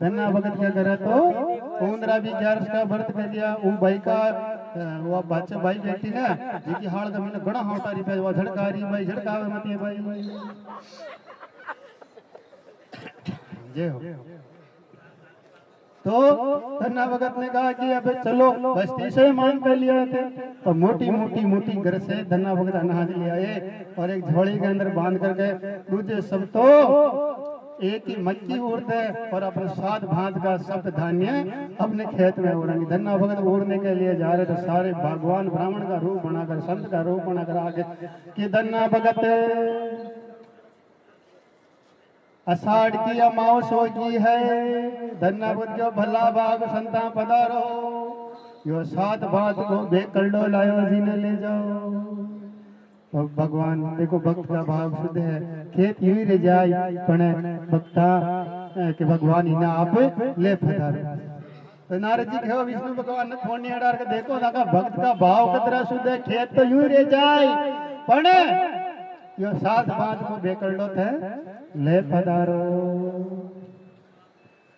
S1: धन्ना भगत क्या करे तो ऊंदरा भी 11 का व्रत कर दिया। वो भाई का वो बच्चा भाई बेटी ना जी हाल का मैंने घना हाउटारी पे वो झड़का रही भाई, झड़कावे मत है भाई। जय हो। तो धन्ना भगत ने कहा कि अब चलो बस्ती से मान कर लिया थे। तो मोटी घर से धन्ना भगत अनाज ले आए और एक झोली के अंदर बांध करके दूसरे सब तो एक ही मक्की उड़ते और अपने 7 भांत का सब धान्य अपने खेत में उड़ेंगे। धन्ना भगत उड़ने के लिए जा रहे तो सारे भगवान ब्राह्मण का रूप बनाकर संत का रूप बनाकर आगे कि धन्ना भगत आषाढ़ की अमावस होगी है, धन्ना भगत जो भला भाग संता पधारो, यो 7 भांत को बेकर लो लायो जी ने ले जाओ। तो भगवान देखो भक्त का भाव शुद्ध है, खेत यूं ही रह जाए पण भक्ता कि भगवान इन्हें आप ले पधारो। तो नारद जी कहो विष्णु भगवान ने फोन नहीं डाल के देखो ना का भक्त का भाव कितना शुद्ध है, खेत तो यूं ही रह जाए पण यो 7 भांत को बेकर लो थे ले पधारो।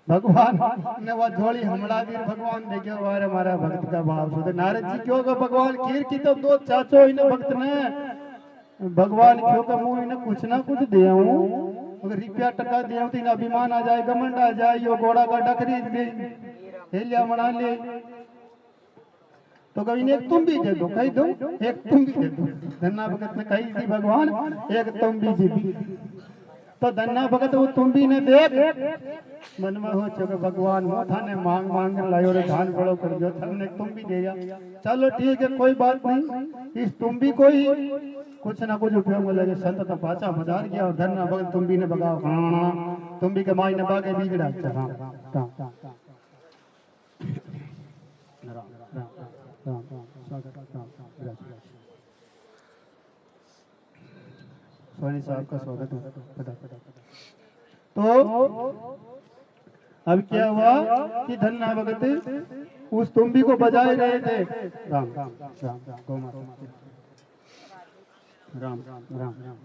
S1: भगवान ने वो झोली हमला दी। भगवान देखो वारे हमारा भक्त का भाव शुद्ध। नारद जी क्यों का भगवान खीर की तो 2 चाचो इन्हें भक्त ने भगवान क्यों का मुंह इन्हें कुछ ना कुछ दे अगर रुपया टका दे तो इन्हें अभिमान आ जाए, घमंड आ जाए, यो घोड़ा का डकरी दे लिया मना ले तो कभी ने एक तुम भी दे दो, कही दो एक तुम भी दे दो। धन्ना भगत ने कही थी भगवान एक तुम भी दे दी। तो धन्ना भगत वो तुम भी ने देख मन में हो चुके भगवान मोथा ने मांग मांग लायो रे धान बड़ो कर दियो थने तुम भी दे जा। चलो ठीक है कोई बात नहीं, इस तुम भी कोई कुछ ना कुछ उपयोग में लगे। संत तो पाचा बजार गया और धन्ना भगत तुम भी ने बगाओ हाँ तुम भी के माई ने बागे बिगड़ा। सोनी साहब का स्वागत है। तो अब क्या हुआ कि धन्ना भगत उस तुम्बी को बजाए रहे थे। राम राम राम राम राम राम।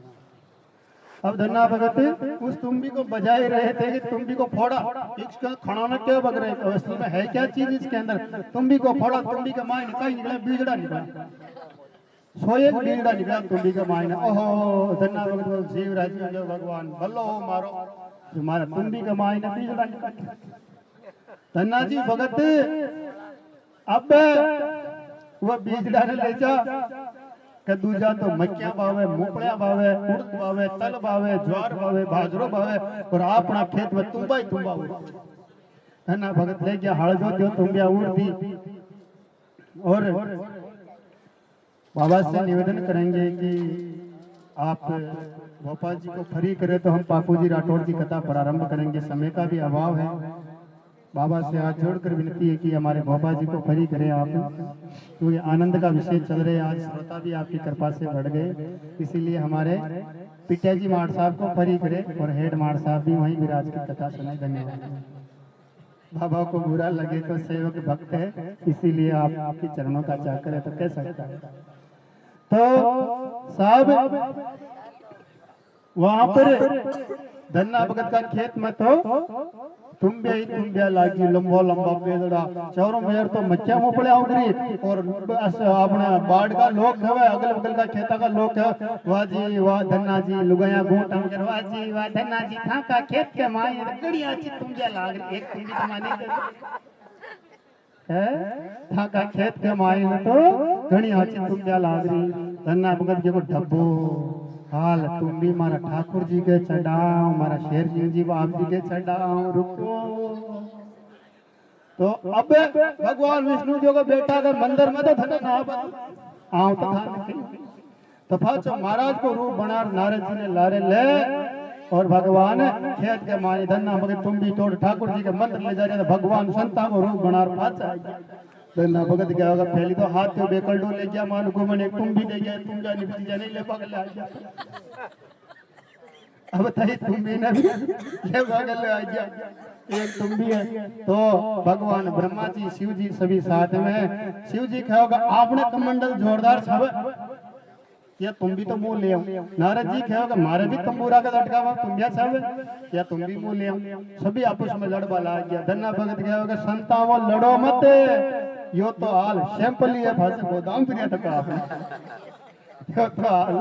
S1: अब धन्ना भगत उस तुम्बी को बजाए रहे थे कि तुम्बी को फोड़ा। इसका खड़ाना क्या बग रहे अवस्थी में है क्या चीज इसके अंदर। तुम्बी को फोड़ा, तुम्बी का माय निकला निकला बीजड़ा निकला, सोए बीजड़ा निकला तुम्बी का माय ने। ओहो धन्ना भगत जीव राजी जो भगवान भलो मारो तुम्हारा तुम्बी का माय ने बीजड़ा निकला। धन्ना जी भगत अब वह बीजड़ा ने ले जा के दूजा तो मक्या बावे, मोपड़िया बावे, उड़द बावे, तल बावे, ज्वार बावे, बाजरो बावे और अपना खेत में तुम्बा ही तुम्बा हुआ। धन्ना भगत ले गया हल जो तुम्बिया उड़ती। और बाबा से निवेदन करेंगे कि आप भोपाल जी को फ्री करें तो हम पापू जी राठौर की कथा प्रारंभ करेंगे। समय का भी अभाव है। बाबा से हाथ जोड़कर विनती है कि हमारे भोपाल जी को फ्री करें आप, क्योंकि आनंद का विषय चल रहे हैं। आज श्रोता भी आपकी कृपा से बढ़ गए, इसीलिए हमारे पिटा जी माड़ साहब को फ्री करें और हेड माड़ साहब भी वहीं विराज की कथा सुनाए। धन्यवाद। बाबा को बुरा लगे तो सेवक भक्त है, इसीलिए आप आपके चरणों का चाकर है तो कह सकता है। तो साहब वहां पर धन्ना भगत का खेत में तो तुम्बिया लागी लंबा लंबा पेड़ड़ा चारों मेयर तो मच्छा मोपड़े उगरी और अपने बाढ़ का लोग है अगल बगल का खेता का लोग है। वाह जी वाह धन्ना जी लुगाया घूट कर वाह जी वाह धन्ना जी था का खेत के माई गड़िया अच्छी तुम्बिया लाग रही एक तुम्बी तो माने है था का खेत के माई ने तो गड़िया अच्छी तुम्बिया लाग रही। धन्ना भगत जी को डब्बो हाल तुम भी मारा ठाकुर जी के चढ़ाओ, मारा शेर सिंह जी बाप जी के चढ़ाओ रुको। तो अब भगवान विष्णु जी को बेटा का मंदिर में तो धन आओ तो तो फाचो महाराज को रूप बना नारद जी ने लारे ले और भगवान खेत के मानी धन्ना भगत तुम भी तोड़ ठाकुर जी के मंदिर ले जा रहे। भगवान संता को रूप बना फाचा धन्ना भगत क्या होगा पहली तो हाथ तो बेकल डो ले गया मान को मैंने तुम भी दे गया तुम जाने भी जाने ले पगल आ गया। अब तही तुम भी ना ले पगल आ गया एक तुम भी है। तो भगवान ब्रह्मा जी शिव जी सभी साथ में। शिव जी क्या होगा आपने कमंडल जोरदार छावे या तुम भी तो मुंह ले आओ। नारद जी क्या होगा मारे भी तंबूरा का लटका हुआ तुम क्या छावे या तुम भी मुंह ले आओ। सभी आपस में लड़वा ला गया। धन्ना भगत क्या होगा संता वो लड़ो मत यो तो हाल सैंपल लिया भाषा गोदाम फिर तक आपने यो तो हाल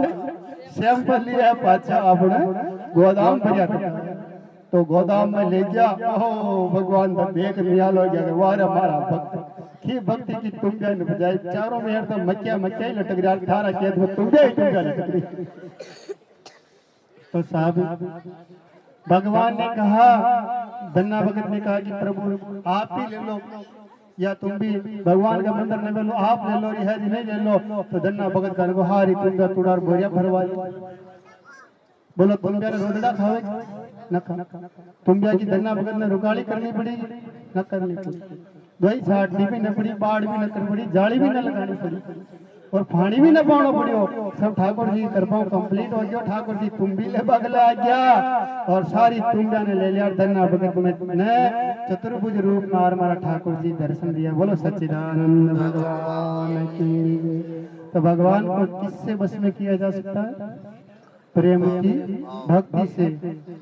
S1: सैंपल लिया पाछा आपने गोदाम फिर तक तो गोदाम में ले गया। ओहो भगवान का देख नियाल हो गया वारे हमारा भक्त की भक्ति की तुम्बिया ने बजाई चारों में तो मक्या मक्या ही लटक रहा थारा खेत में तुम्बिया ही तुम्बिया लटक रही। तो साहब भगवान ने कहा धन्ना भगत ने कहा कि प्रभु आप ही ले लो या तुम भी भगवान का मंदिर न ले लो आप ले लो रिहा जी नहीं ले लो। तो धन्ना भगत का को हारी तुम्बिया तुड़ार बोरिया भरवा बोलो तुम्बिया ने रोदड़ा खावे न तुम्बिया की धन्ना भगत ने रुकाली करनी पड़ी न करनी पड़ी दही छाटनी भी न पड़ी बाढ़ भी न करनी पड़ी जाली भी न लगानी पड़ी और पानी भी न पाना पड़ो। सब ठाकुर जी कृपा कंप्लीट हो गया। ठाकुर जी तुम भी ले बगला आ गया और सारी तुम्बिया ने ले लिया। धन्ना भगत ने चतुर्भुज रूप नार मारा ठाकुर जी दर्शन दिया। बोलो सच्चिदानंद भगवान की। तो भगवान को किससे बस में किया जा सकता है? प्रेम की भक्ति से।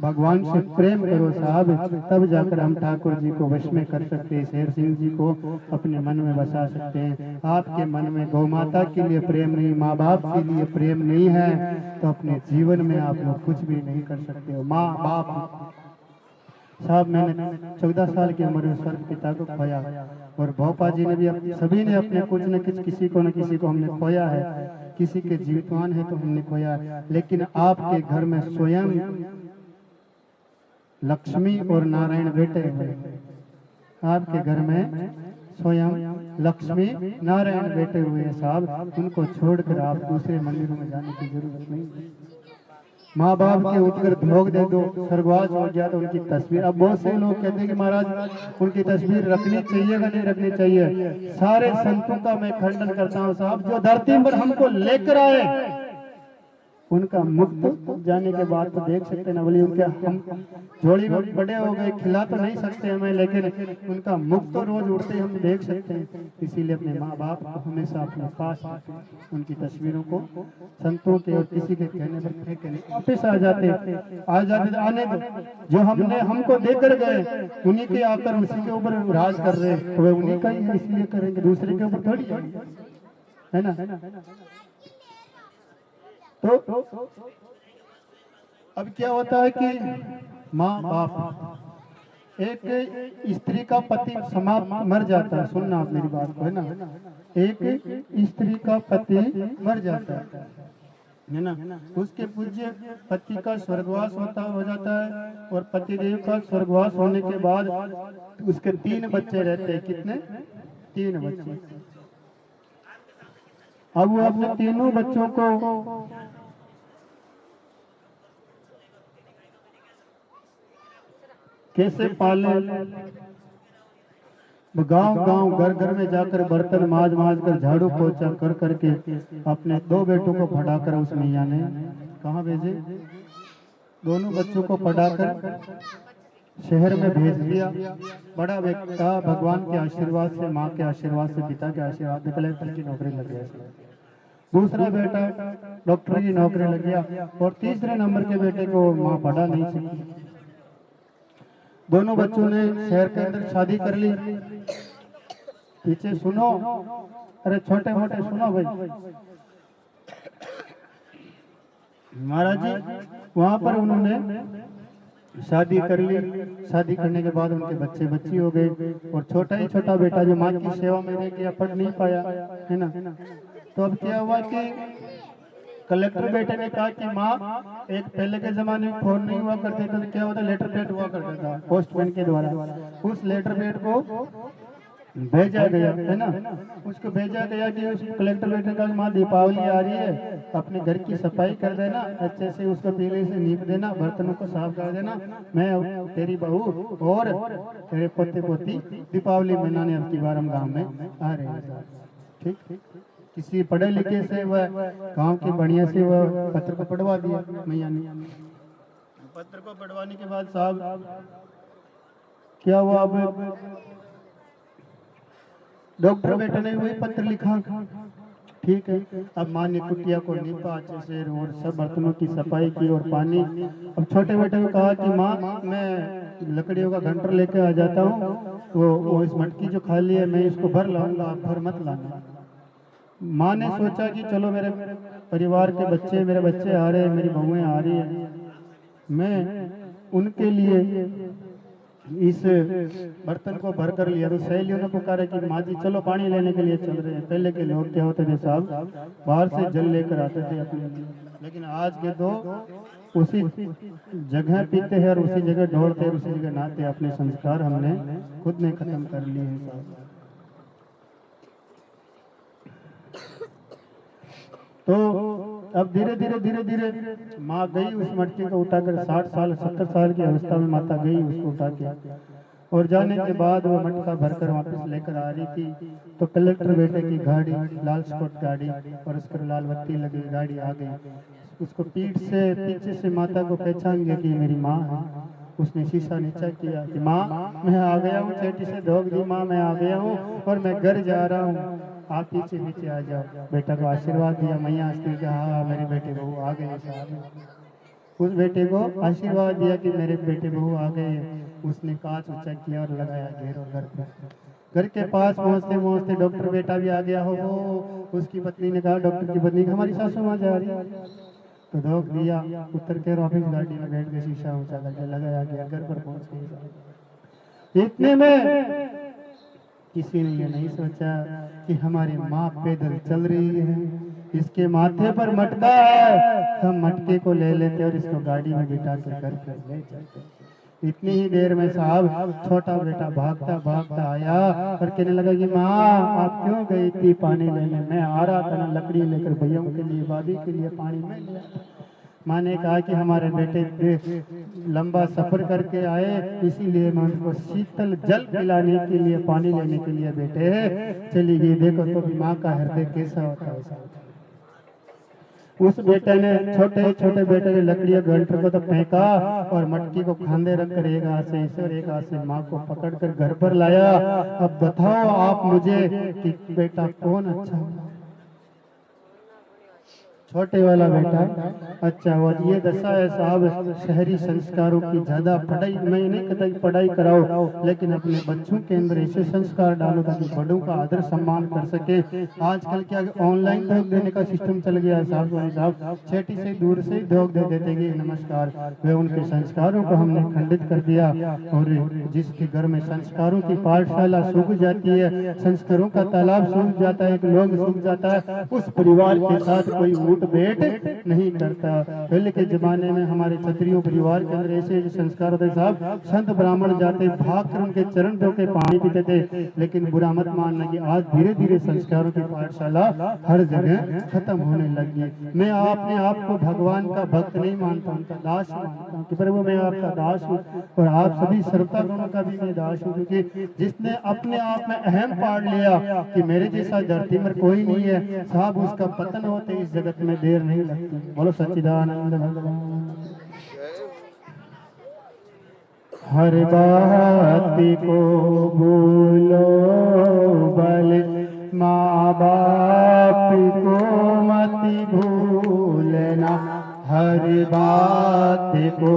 S1: भगवान से प्रेम करो साहब तब जाकर हम ठाकुर जी को वश में कर सकते हैं, शेर सिंह जी को अपने मन में बसा सकते हैं। आपके मन में गौ माता के लिए प्रेम नहीं, माँ बाप के लिए प्रेम नहीं है तो अपने जीवन में आप लोग कुछ भी नहीं कर सकते हो। माँ बाप साहब मैंने 14 साल की उम्र में स्वर्ग पिता को खोया और भोपा जी ने भी सभी ने अपने कुछ न कुछ किसी को न किसी को हमने खोया है। किसी के जीवितवान है तो हमने खोया, लेकिन आपके घर में स्वयं लक्ष्मी और नारायण बैठे हुए आपके घर में, स्वयं लक्ष्मी नारायण बैठे हुए हैं साहब, उनको छोड़कर आप दूसरे मंदिरों में जाने की जरूरत नहीं। माँ बाप के उठकर भोग दे दो, स्वर्गवास हो गया तो उनकी तस्वीर। अब बहुत से लोग कहते हैं कि महाराज उनकी तस्वीर रखनी चाहिए या नहीं रखनी चाहिए। सारे संतों का मैं खंडन करता हूँ साहब, जो धरती पर हमको लेकर आए उनका मुक्त जाने के बाद तो देख सकते ना, बोली उनके हम जोड़ी में बड़े हो गए, खिला तो नहीं सकते हमें, लेकिन उनका मुक्त तो रोज उड़ते हम देख सकते हैं। इसीलिए अपने माँ बाप को हमेशा अपने पास उनकी तस्वीरों को संतों के और किसी के कहने पर फेंके नहीं, वापिस आ जाते आने दो। जो हमने हमको देकर गए उन्हीं के आकर उसी के ऊपर राज कर रहे हैं, तो उन्हीं का ही इसलिए करेंगे, दूसरे के ऊपर थोड़ी है ना। तो अब क्या होता है कि माँ बाप, एक स्त्री का पति समाप्त मर जाता है, सुनना आप मेरी बात को, है ना। एक स्त्री का पति मर जाता है ना, उसके पूज्य पति का स्वर्गवास हो जाता है, और पतिदेव का स्वर्गवास होने के बाद उसके 3 बच्चे रहते हैं। कितने? 3 बच्चे। अब वो अपने तीनों बच्चों को कैसे पाले? गांव गांव घर घर में जाकर बर्तन माज माज कर, झाड़ू पोछा कर करके अपने 2 बेटों को पढ़ाकर उस मैया ने कहाँ भेजे? दोनों बच्चों को पढ़ाकर शहर में भेज दिया। बड़ा बेटा भगवान के आशीर्वाद से, माँ के आशीर्वाद से, पिता के आशीर्वाद से कलेक्टर की नौकरी लग गया। दूसरा बेटा डॉक्टर की नौकरी लग गया, और तीसरे नंबर के बेटे को माँ पढ़ा नहीं सकी। दोनों बच्चों ने शहर के अंदर शादी कर ली। पीछे सुनो, अरे छोटे मोटे सुनो भाई। महाराज जी वहां पर उन्होंने शादी कर ली। शादी करने के बाद उनके बच्चे बच्ची हो गए, और छोटा ही छोटा बेटा जो माँ की सेवा में रह गया, पढ़ नहीं पाया, है ना। तो अब क्या हुआ कि कलेक्टर बेटे ने कहा कि माँ, एक पहले के जमाने में फोन नहीं हुआ करते थे, तो क्या होता, लेटर पैड हुआ करता था पोस्टमैन के द्वारा। उस लेटर पैड को भेजा गया, है ना, उसको भेजा गया कि उस कलेक्टर बेटे का माँ दीपावली आ रही है, अपने घर की सफाई कर देना, अच्छे से उसको पीले से नीप देना, बर्तनों को साफ कर देना, मैं तेरी बहू और तेरे पोते पोती दीपावली मनाने अब की बार हम गाँव में आ रहे हैं। ठीक, किसी पढ़े लिखे से वह गांव के बढ़िया से वह पत्र को पढ़वा दिया मैया ने। पत्र को पढ़वाने के बाद साहब क्या हुआ, अब डॉक्टर बेटे ने वही पत्र लिखा। ठीक है, अब माँ ने कुटिया को नीपा अच्छे से और सब बर्तनों की सफाई की और पानी। अब छोटे बेटे को कहा कि माँ, मैं लकड़ियों का घंटर लेके आ जाता हूँ, वो इस मटकी जो खाली है मैं इसको भर लाऊंगा, आप भर मत लाना। माँ ने सोचा कि चलो मेरे परिवार के बच्चे, मेरे बच्चे आ रहे हैं, मेरी बहुएं आ रही है, मैं उनके लिए इस बर्तन को भर कर लिया। तो सहेलियों ने पुकारा कि माँ जी चलो पानी लेने के लिए चल रहे हैं। पहले के लोग क्या होते थे साहब, बाहर से जल लेकर आते थे अपने लिए, लेकिन आज के तो उसी जगह पीते हैं और उसी जगह ढोलते हैं, उसी जगह नहाते। अपने संस्कार हमने खुद ने खत्म कर लिए हैं साहब। तो अब धीरे धीरे माँ गई उस मटके को उठाकर, 60 साल 70 साल की अवस्था में माता गई उसको उठा के, और जाने के बाद वो मटका भरकर वापस लेकर आ रही थी। तो कलेक्टर बेटे की गाड़ी, लाल स्कॉट गाड़ी, और उसकर लाल बत्ती लगी गाड़ी आ गई। उसको पीठ से पीछे से माता को पहचान गया कि मेरी माँ है। उसने शीशा नीचा किया कि माँ मैं आ गया हूँ, चेटी से धोख दी, माँ मैं आ गया हूँ और मैं घर जा रहा हूँ, आप पीछे पीछे आ जाओ। बेटा को आशीर्वाद दिया, मैया हंसती कहा हाँ मेरे बेटे बहू आ गए साहब। उस बेटे को आशीर्वाद दिया कि मेरे बेटे बहू आ गए। उसने कांच ऊंचा किया और लगाया घेर, और घर के पास पहुँचते पहुँचते डॉक्टर बेटा भी आ गया हो। वो उसकी पत्नी ने कहा, डॉक्टर की पत्नी हमारी सासू माँ जा रही है, तो धोख दिया, उतर के वापिस गाड़ी में बैठ के शीशा ऊंचा करके लगाया गया, घर पर पहुंच गए। इतने में किसी ने ये नहीं सोचा कि हमारी माँ पैदल चल रही है, इसके माथे पर मटका है, हम मटके को ले लेते और इसको गाड़ी में बिठा के घर पर ले चलते। इतनी ही देर में साहब छोटा बेटा भागता भागता आया और कहने लगा कि माँ आप क्यों गई थी पानी लेने? मैं आ रहा था ना लकड़ी लेकर भैया के लिए भाभी के लिए पानी में लिया। माँ ने कहा कि हमारे बेटे लंबा सफर करके आए, इसीलिए मैं उनको शीतल जल पिलाने के लिए पानी लेने के लिए बेटे चली गई। देखो तो माँ का हृदय कैसा होता है। उस बेटे ने छोटे छोटे बेटे ने लकड़ियां घंटर को तो फेंका और मटकी को खांदे रखकर एक हाथ से इसे और एक हाथ से माँ को पकड़कर घर पर लाया। अब बताओ आप मुझे कि बेटा कौन अच्छा हुआ? छोटे वाला बेटा अच्छा हुआ। ये दशा है साहब शहरी संस्कारों की। ज्यादा पढ़ाई मैं नहीं कहता कि पढ़ाई कराओ, लेकिन अपने बच्चों के अंदर ऐसे संस्कार डालो ताकि बड़ों का आदर सम्मान कर सके। आजकल क्या ऑनलाइन धोख देने का सिस्टम चल गया है साहब, छेटी से दूर से धोख दे देते हैं नमस्कार। वे उनके संस्कारों को हमने खंडित कर दिया और जिसके घर में संस्कारों की पाठशाला सूख जाती है, संस्कारों का तालाब सूख जाता है, एक लोग सूख जाता है, उस परिवार के साथ कोई भेंट नहीं करता। पहले के जमाने में हमारे क्षत्रिय परिवार के अंदर ऐसे संस्कार होते साहब, संत ब्राह्मण जाते भाग कर उनके चरण धो के पानी पीते थे। लेकिन बुरा मत मानना कि आज धीरे धीरे संस्कारों की पाठशाला हर जगह खत्म होने लगी। मैं अपने आप को भगवान का भक्त नहीं मानता, उनका दास मानता हूँ कि प्रभु मैं आपका दास हूँ और आप सभी सर्वता गुणों का भी मैं दास हूँ। क्योंकि जिसने अपने आप में अहम पाड़ लिया कि मेरे जैसा धरती में कोई नहीं है साहब, उसका पतन होते इस जगत में देर नहीं लगती। बोलो सच्चिदानंद भगवान। हर बात को भूलो भले, माँ बाप को मत भूलना। हर बात को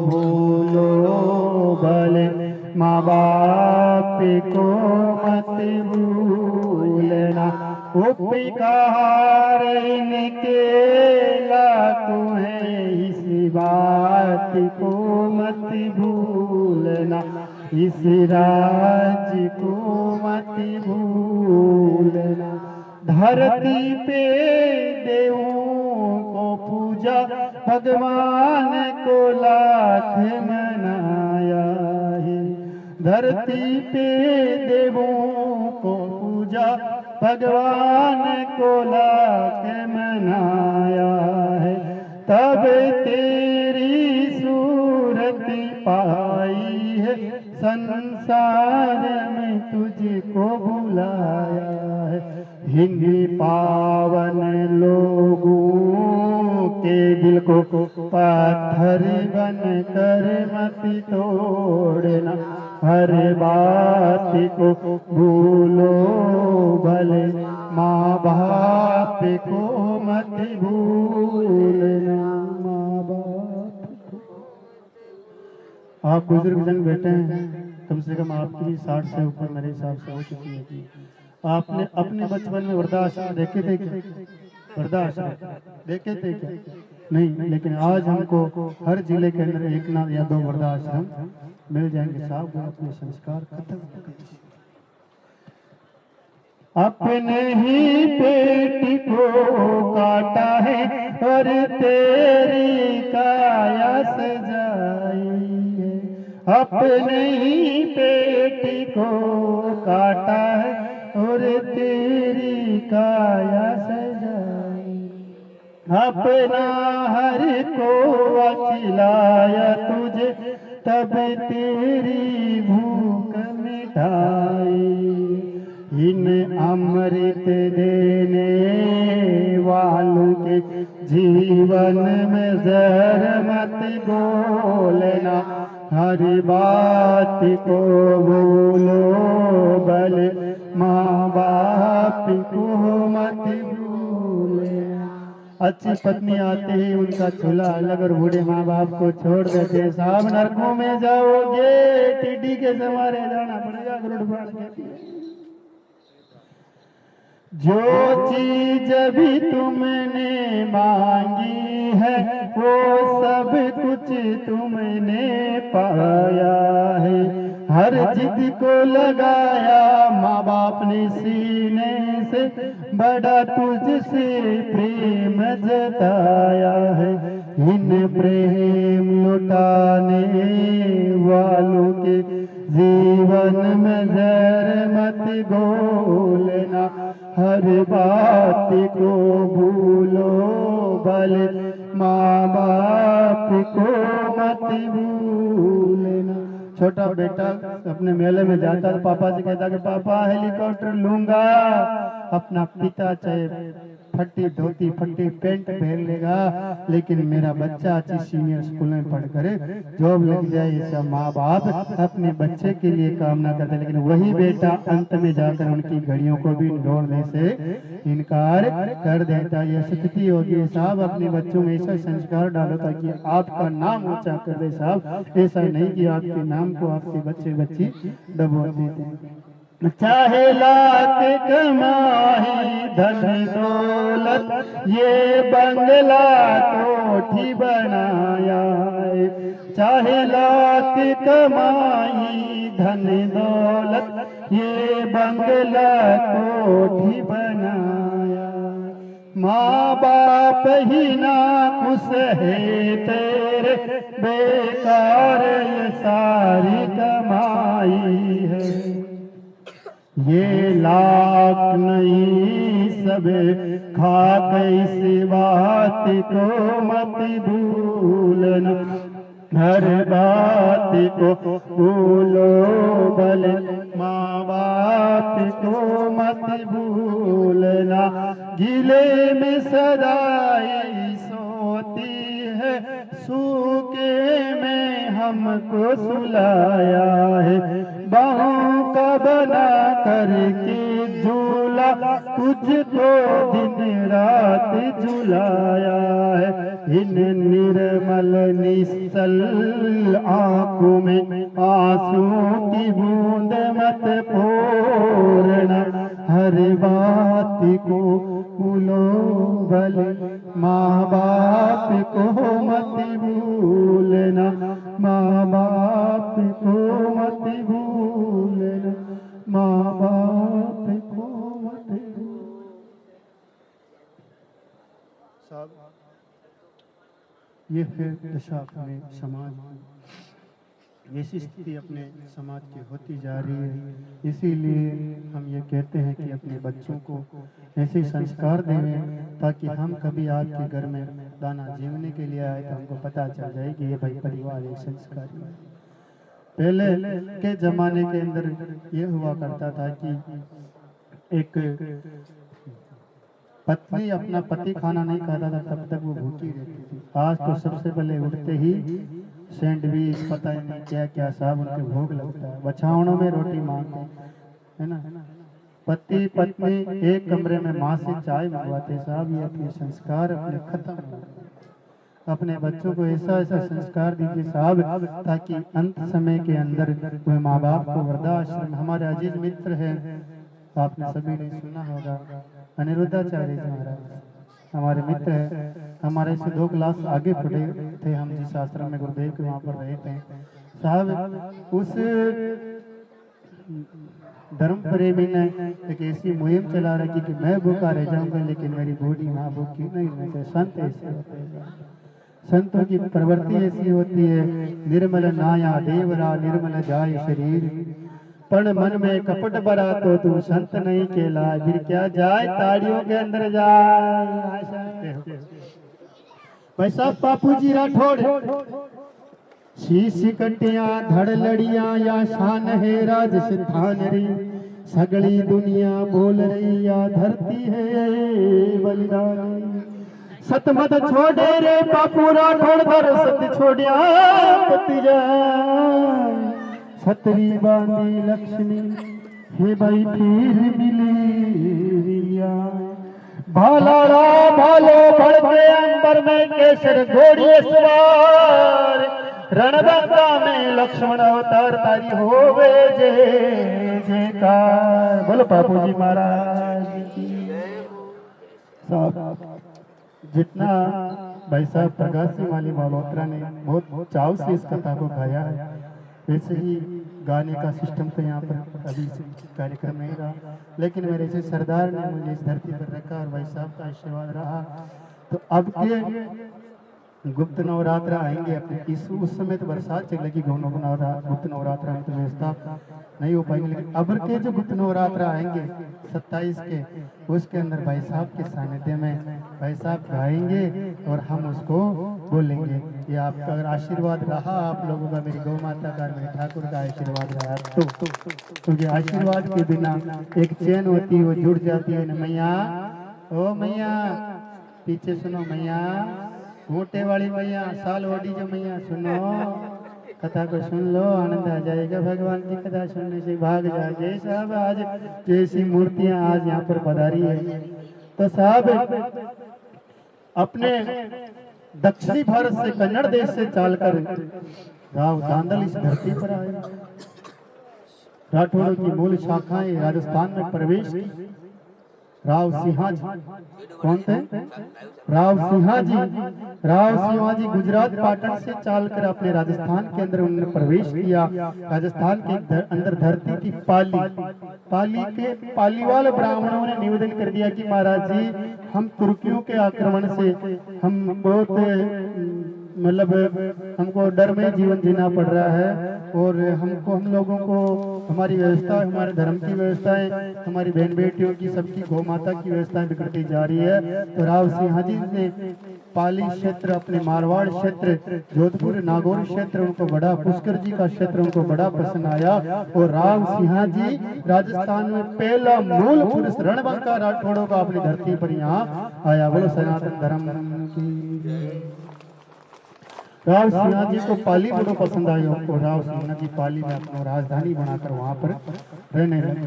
S1: भूलो भले, माँ बाप को मत भूलना। उपकार इनके लाखों हैं, इस बात को मत भूलना। इस राज्य को मत भूलना। धरती पे देवों को पूजा, भगवान को लाख मनाया है। धरती पे देवों को पूजा, भगवान को लाख मनाया है। तब तेरी सूरत पाई है, संसार में तुझको बुलाया है। हिंद पावन लोगों के दिल को पत्थर बन कर मत तोड़ना। हर बात को भूलो भले, माँ बाप को मत भूलना। माँ बाप आप बुजुर्ग जन बैठे हैं, कम से कम आपकी भी 60 से ऊपर मेरे हिसाब से हो चुकी है। आपने अपने बचपन में वृद्धाश्रम देखे थे क्या? वृद्धाश्रम देखे थे क्या? नहीं, लेकिन आज हमको हर जिले के अंदर एक ना या दो वृद्धाश्रम मिल जाएंगे साहब। अपने संस्कार खत्म। अपने ही पेट को काटा है और तेरी काया सजाई है। अपने ही पेट को काटा है और तेरी काया सजाई। अपना हर को खिलाया तुझे, तब तेरी भूख मिटाई। इन अमृत देने वालों के जीवन में जहर मत घोलना। हर बात को भूलो भले, माँ बाप को मत भूलना। अच्छी पत्नी आते ही उनका चूल्हा अलग और बूढ़े माँ बाप को छोड़ देते। साहब नरकों में जाओगे, टिड्डी के सवारे जाना पड़ेगा। गरुड़ कहती है जो चीज भी तुमने मांगी है वो सब कुछ तुमने पाया है। हर जिद को लगाया माँ बाप ने सीने से बड़ा तुझसे प्रेम जताया है। इन प्रेम लुटाने वालों के जीवन में जहर मत घोलना, हर बात को भूलो भले माँ बाप को मत भूलना। छोटा बेटा अपने मेले में जाता तो पापा से कहता कि पापा हेलीकॉप्टर लूंगा। अपना पिता चाहे फटी धोती फटी पैंट पहन लेगा, लेकिन मेरा बच्चा अच्छी सीनियर स्कूल में पढ़कर जॉब लग जाए, ऐसा माँ बाप अपने बच्चे के लिए कामना करते हैं। लेकिन वही बेटा अंत में जाकर उनकी घड़ियों को भी दौड़ने से इनकार कर देता है। यह स्थिति होगी साहब, अपने बच्चों में ऐसा संस्कार डालो ताकि आपका नाम ऊंचा कर दे साहब। ऐसा नहीं कि आपके नाम को आपके बच्चे बच्ची दबो देते। चाहे लाख कमाई धन दौलत ये बंगला कोठी बनाया है, चाहे लाख कमाई धन दौलत ये बंगला कोठी बनाया। माँ बाप ही ना खुश है तेरे, बेकार ये सारी कमाई है। ये लाख नहीं सब खाक, इस बात को मत भूलना, हर बात को भूलो भले माँ बाप को मत भूलना। गिले में सदाई सोती है, सूखे में हमको सुलाया है। बाहों का बना करके झूला तुझको दिन रात झुलाया है। इन निर्मल निश्चल आंखों में आंसू की बूंद मत फोड़ना, हर बात को भूलो भले माँ बाप को मत भूलना, माँ बाप को मत भूलना, माँ बाप को मत भूलना। साहब ये फिर दशा अपने समाज की, ऐसी स्थिति अपने समाज की होती जा रही है। इसीलिए हम ये कहते हैं कि अपने बच्चों को ऐसे संस्कार दें ताकि हम कभी आपके घर में दाना जीवने के लिए आए तो हमको पता चल जाए कि ये भाई परिवार एक संस्कारी है। पहले के जमाने के अंदर ये हुआ करता था कि एक पत्नी अपना पति खाना नहीं खाता था तब तक वो भूखी रहती थी। आज तो सबसे पहले उठते ही सैंडविच पता नहीं क्या क्या साहब उनके भोग लगता है, बछावनों में रोटी मांगते है ना। पति पत्नी एक कमरे में माँ से चाय मंगवाते साहब। ये अपने संस्कार अपने खत्म हो। अपने बच्चों को ऐसा ऐसा संस्कार दीजिए साहब ताकि अंत समय के अंदर वह माँ बाप को वृद्धाश्रम। हमारे अजीज मित्र हैं, आपने सभी ने सुना होगा, अनिरुद्धाचार्य जी महाराज हमारे मित्र हैं। हमारे से 2 क्लास आगे पढ़े थे हम जिस आश्रम में गुरुदेव के वहाँ पर रहे थे साहब। उस धर्म प्रेमी ने एक ऐसी मुहिम चला रखी कि मैं भूखा रह जाऊंगा लेकिन मेरी बूढ़ी माँ भूखी नहीं रहती। संत ऐसे होते हैं, संतों की प्रवृत्ति ऐसी होती है। निर्मल नाया देवरा निर्मल जाय शरीर, पण मन में कपट भरा तो तू संत नहीं कहलाए। फिर क्या जाए ताड़ियों के अंदर जाए। भाई साहब बापू जी राठौड़, शीश कटिया धड़ लड़िया या शान है राजस्थान री, सगली दुनिया बोल रही या धरती है बलिदान। सतमत छोड़े रे बापू राठौड़ दर सत छोड़िया पति जाए। छतरी बांधी लक्ष्मी हे भाई फिर मिली, भालाड़ा भालो बढ़ते अंबर में केसर घोड़िए सवार, रणगंगा में लक्ष्मण अवतार तारी होवे जय जयकार। बोलो बापू जी महाराज की। साहब जितना भाई साहब प्रकाश सिंह वाली मल्होत्रा ने बहुत चाव से इस कथा को गाया है, वैसे ही गाने का सिस्टम तो यहाँ पर अभी कार्यक्रम नहीं रहा, लेकिन मेरे से सरदार ने मुझे इस धरती पर रखा और भाई साहब का आशीर्वाद रहा। तो अब के गुप्त नवरात्र आएंगे अपने इस उस समय तो बरसात चलेगी, गुप्त नवरात्र में तो व्यवस्था नहीं हो पाएंगे, लेकिन अब के जो गुप्त नवरात्र आएंगे 27 के, उसके अंदर भाई साहब के सानिध्य में भाई साहब गाएंगे और हम उसको बोलेंगे। ये आपका अगर आशीर्वाद रहा आप लोगों का, मेरी गौ माता का, मेरे ठाकुर का आशीर्वाद रहा तो ये आशीर्वाद के बिना एक चैन होती है वो जुड़ जाती है ना। मैया ओ मैया पीछे सुनो, मैया मोटे वाली मैया, साल ओडी जो मैया, सुनो कथा को सुन लो, आनंद आ जाएगा। भगवान की कथा सुनने से भाग जाए। जय साहब आज जैसी मूर्तियां आज यहाँ पर पधारी है, तो साहब अपने दक्षिणी भारत से, कन्नड़ देश से चालकर राव दांदल इस धरती पर आए। राठौड़ों की मूल शाखाएं राजस्थान में प्रवेश की। राव सिंहाजी कौन थे? राव सिंहाजी गुजरात पाटन से चालकर अपने राजस्थान के अंदर उन्होंने प्रवेश किया। राजस्थान के अंदर धरती थी पालीवाल ब्राह्मणों ने निवेदन कर दिया कि महाराज जी हम तुर्कियों के आक्रमण से हम बहुत मतलब हमको डर में जीवन जीना पड़ रहा है, और हम लोगों को हमारी व्यवस्था, हमारे धर्म की व्यवस्थाएं, हमारी बहन बेटियों की, सबकी गौ माता की व्यवस्थाएं बिगड़ती जा रही है। तो राव सिंहाजी ने पाली क्षेत्र, अपने मारवाड़ क्षेत्र, जोधपुर नागौर क्षेत्र उनको बड़ा, पुष्कर जी का क्षेत्र उनको बड़ा पसंद आया, और राव सिंहाजी राजस्थान में पहला मूल पुरुष रणबंका राठौड़ों का अपनी धरती पर यहाँ आया। बोलो सनातन धर्म की। राव सिन्हा जी को पाली बड़ो पसंद आया उनको। राव सिन्हा जी पाली में अपना राजधानी बनाकर वहां पर रहने लगे।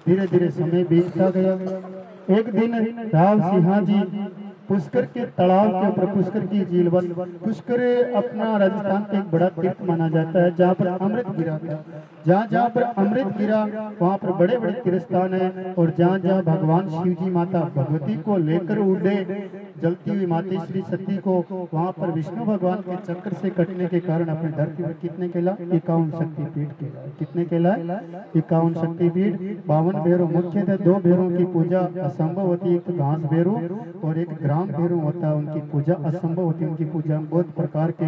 S1: धीरे धीरे समय बीतता गया। एक दिन राव सिन्हा जी पुष्कर के तालाब के ऊपर, पुष्कर की झील, पुष्कर अपना राजस्थान का एक बड़ा तीर्थ माना जाता है जहाँ पर अमृत गिरा था। जहाँ पर अमृत गिरा वहाँ पर बड़े बड़े तीर्थ स्थान है, और जहाँ भगवान शिव जी माता भगवती को लेकर उड़े जलती हुई माता श्री सती को वहाँ पर विष्णु भगवान के चक्र से कटने के कारण अपनी धरती पर कितने कहला? 51 शक्तिपीठ कहला। कितने कहला? 51 शक्तिपीठ। 52 भैरव मुख्य थे। 2 भैरवों की पूजा असंभव होती है, एक तो घास भैरव और एक ग्राम भैरव होता है, उनकी पूजा असंभव होती है। उनकी पूजा में बहुत प्रकार के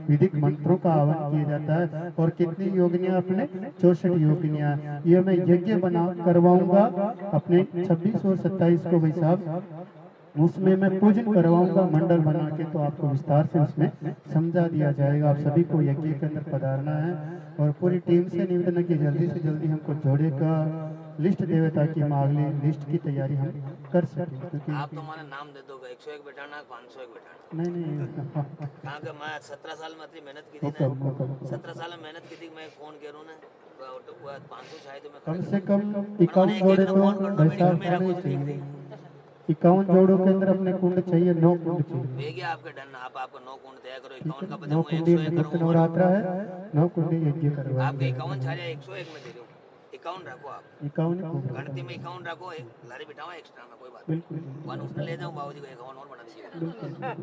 S1: विधिक मंत्रों का आह्वान किया जाता है। और कितनी योगिनियां? अपने 64 योगिनियां। ये मैं यज्ञ बना करवाऊंगा अपने 26 और 27 को भाई साहब, उसमें मैं पूजन करवाऊंगा मंडल बना के, तो आपको विस्तार से उसमें समझा दिया जाएगा। आप सभी को यज्ञ के अंदर पधारना है, और पूरी टीम से निवेदन है कि जल्दी से जल्दी हमको जोड़े का लिस्ट देवे ताकि हम अगली लिस्ट की तैयारी हम कर सकें। क्योंकि
S2: आप तो हमारा नाम दे दोगे, 101 बैठाना, 501 बैठाना।
S1: नहीं
S2: कहाँ के मैं 17 साल में इतनी मेहनत की थी ना, 17 साल में मेहनत की थी। मैं फोन करूँ ना तो 500 शायद मैं
S1: कम से कम 51 जोड़े तो पैसा नहीं चाहिए। 51 जोड़ों के अंदर अपने कुंड चाहिए, 9 कुंड चाहिए।
S2: आपके डन, आपको 9 कुंड तय करो। 51 का
S1: 9 कुंडी नवरात्र है, 9 कुंडी यज्ञ करवा।
S2: आपके 51 छा जाए, 101 में दे दो। 51 रखो आप,
S1: 51
S2: गणती में 51 रखो, एक लारी बिठाओ एक्स्ट्रा में, कोई बात नहीं। वन उसने ले जाऊं बाबूजी को 51 और बना दीजिए। हाँ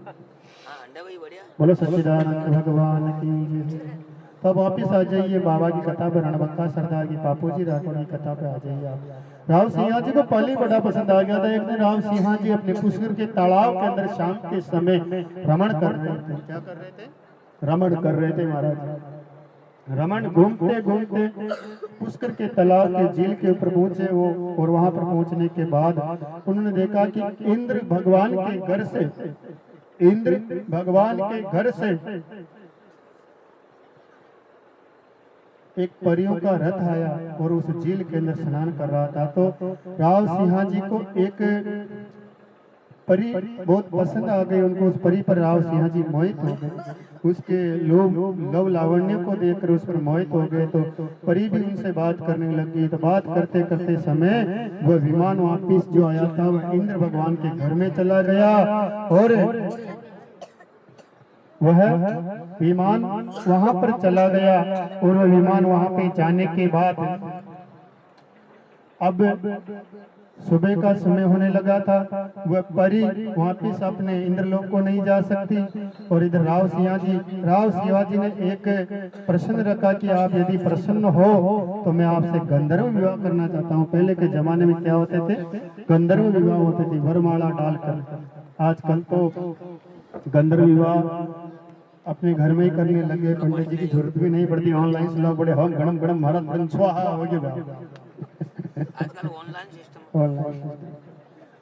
S2: अंडे भाई बढ़िया।
S1: बोलो सच्चिदानंद भगवान की जय। तो वापिस आ जाइए बाबा की कथा पर, रणबंका सरदार की, बापू जी राठौड़ की कथा पे आ जाइए आप। राव सिंहा जी को पाली बड़ा पसंद आ गया था। एक दिन राव सिंहा जी अपने पुष्कर के तालाब के अंदर शाम के समय रमण कर रहे थे। क्या कर रहे थे? रमण कर रहे थे महाराज। रमण घूमते घूमते पुष्कर के तालाब के झील के ऊपर पहुंचे वो, और वहां पर पहुंचने के बाद उन्होंने देखा कि इंद्र भगवान के घर से एक परियों का रथ आया और उस झील के अंदर स्नान कर रहा था। तो राव सिंहा जी को एक परी बहुत पसंद आ गई। उनको उस परी पर राव सिंहा जी मोहित हो गए। उसके लव लावण्य को देखकर उस पर मोहित हो गए। तो परी भी उनसे बात करने लगी। तो बात करते करते समय वह विमान वापिस जो आया था वह इंद्र भगवान के घर में चला गया, और वह विमान वहां पर चला गया। और वह विमान वहां पे जाने के बाद अब सुबह का समय होने लगा था, वह परी वापिस अपने इंद्रलोक को नहीं जा सकती। और इधर राव सिंहाजी ने एक प्रश्न रखा कि आप यदि प्रसन्न हो तो मैं आपसे गंधर्व विवाह करना चाहता हूँ। पहले के जमाने में क्या होते थे, गंधर्व विवाह होते थे वरमाला डालकर। आजकल तो गंधर्व विवाह अपने घर में ही करने लगे, पंडित जी की जरूरत भी नहीं पड़ती, ऑनलाइन से लोग बड़े हम गणम गणम महाराज गण स्वाहा हो गया।
S2: आजकल ऑनलाइन सिस्टम,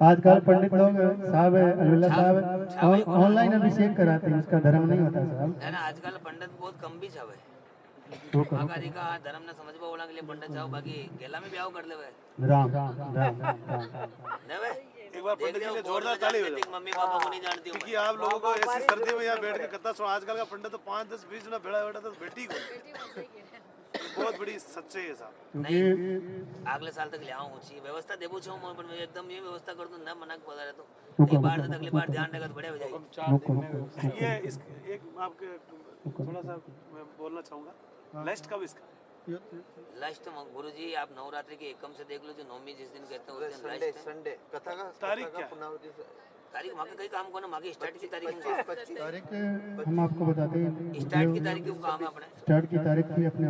S1: आजकल पंडित लोग साहब अलविल्ला साहब ऑनलाइन अभिषेक कराते हैं, उसका धर्म नहीं होता साहब
S2: है ना। आजकल पंडित बहुत कम भी छावे आगारी का धर्म ने समझ पाओ के लिए पंडित जाओ, बाकी गेला में ब्याह कर लेवे
S1: राम राम राम
S2: नेवे।
S3: एक बार पंडित जी ने जोरदार ताली बजाओ।
S2: मम्मी पापा को नहीं जानती हूँ
S3: क्योंकि आप लोगों को ऐसी सर्दी में यहाँ बैठ के कथा सुना। आजकल का पंडित तो 5, 10, 20 ना भेड़ा बैठा तो बेटी को बहुत बड़ी सच्चाई है साहब।
S1: क्योंकि
S2: अगले साल तक ले आऊँ छी व्यवस्था देबू छो मोर पर मैं एकदम ये व्यवस्था कर दूं ना मना पता रहे तो एक बार से अगली बार ध्यान देगा तो बढ़िया हो जाएगी।
S3: ये इस एक आपके थोड़ा सा मैं बोलना चाहूँगा, लास्ट कब इसका
S2: लास्ट गुरुजी आप नवरात्रि के एकम से देख लो, जो नवमी जिस दिन कहते हैं उस दिन लास्ट
S4: संडे कथा का
S3: तारीख क्या?
S2: तारीख वहाँ के कई काम को ना वहाँ की स्टार्ट की तारीख
S1: तारीख हम आपको बताते हैं,
S2: स्टार्ट की तारीख क्यों काम है अपने
S1: स्टार्ट की तारीख थी अपने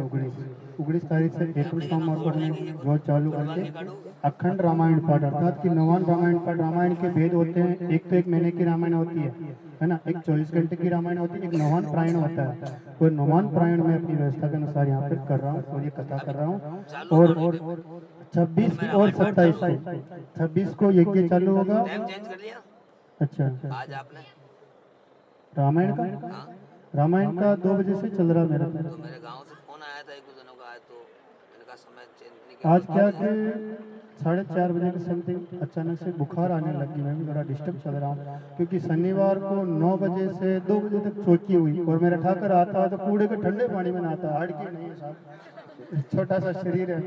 S1: 19 तारीख से एकम सोमवार को हमने रोज चालू करके अखंड रामायण पाठ, अर्थात कि 9वां रामायण पाठ। रामायण के भेद होते हैं, एक तो 1 महीने की रामायण होती है ना, एक 24 घंटे की रामायण होती है, एक 9वां प्रायण होता है। वो 9वां प्रायण में अपनी व्यवस्था के अनुसार यहाँ पे कर रहा हूँ और ये कथा कर रहा हूँ। और 26 और 27 को यज्ञ चालू होगा।
S2: टाइम चेंज कर लिया
S1: अच्छा,
S2: आज आपने
S1: रामायण का 2 बजे से चल रहा मेरा।
S2: तो मेरे गांव से फोन आया था, एक दो जनों का आया, तो इनका समय चेंज नहीं किया।
S1: आज क्या कि 4:30 बजे के समथिंग अचानक से बुखार आने लगी, मैं भी बड़ा डिस्टर्ब चल रहा हूँ क्योंकि शनिवार को 9 बजे से 2 बजे तक चौकी हुई और मेरा ठाकर आता है तो कूड़े के ठंडे पानी में नहाता है, हाड़ की नहीं है साहब, छोटा सा शरीर है।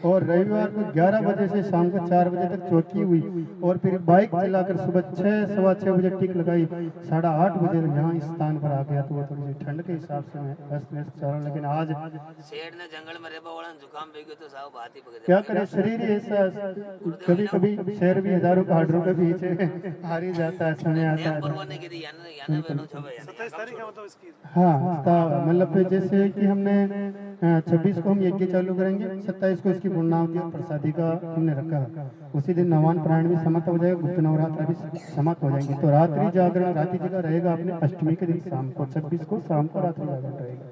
S1: और रविवार को 11 बजे से शाम को 4 बजे तक चौकी हुई और फिर बाइक चलाकर सुबह 6, सवा 6 बजे टिक लगाई, 8:30 बजे यहाँ इस स्थान पर आ गया। तो वो थोड़ी सी ठंड के हिसाब से मैं व्यस्त चल रहा हूँ। लेकिन आज
S2: शेर ने जंगल में रेबा वाला जुकाम पे गयो तो साहब बात ही पकड़
S1: क्या करे, शरीर ही ऐसा, कभी कभी शेर भी हजारों पहाड़ों के बीच हार ही जाता है, समय आता है।
S2: परवाने के दी याना बनो छबे
S3: 27 तारीख है मतलब इसकी।
S1: हाँ, मतलब जैसे कि हमने 26 को हम यज्ञ चालू करेंगे, 27 को इसकी पूर्णाहुति और प्रसादी का हमने रखा है। उसी दिन 9वां प्राण भी समाप्त हो जाएगा, गुप्त नवरात्र भी समाप्त हो जाएंगे। तो रात्रि जागरण रात्रि जगह रहेगा अपने अष्टमी के दिन शाम को, 26 को शाम को रात्रि जागरण रहेगा।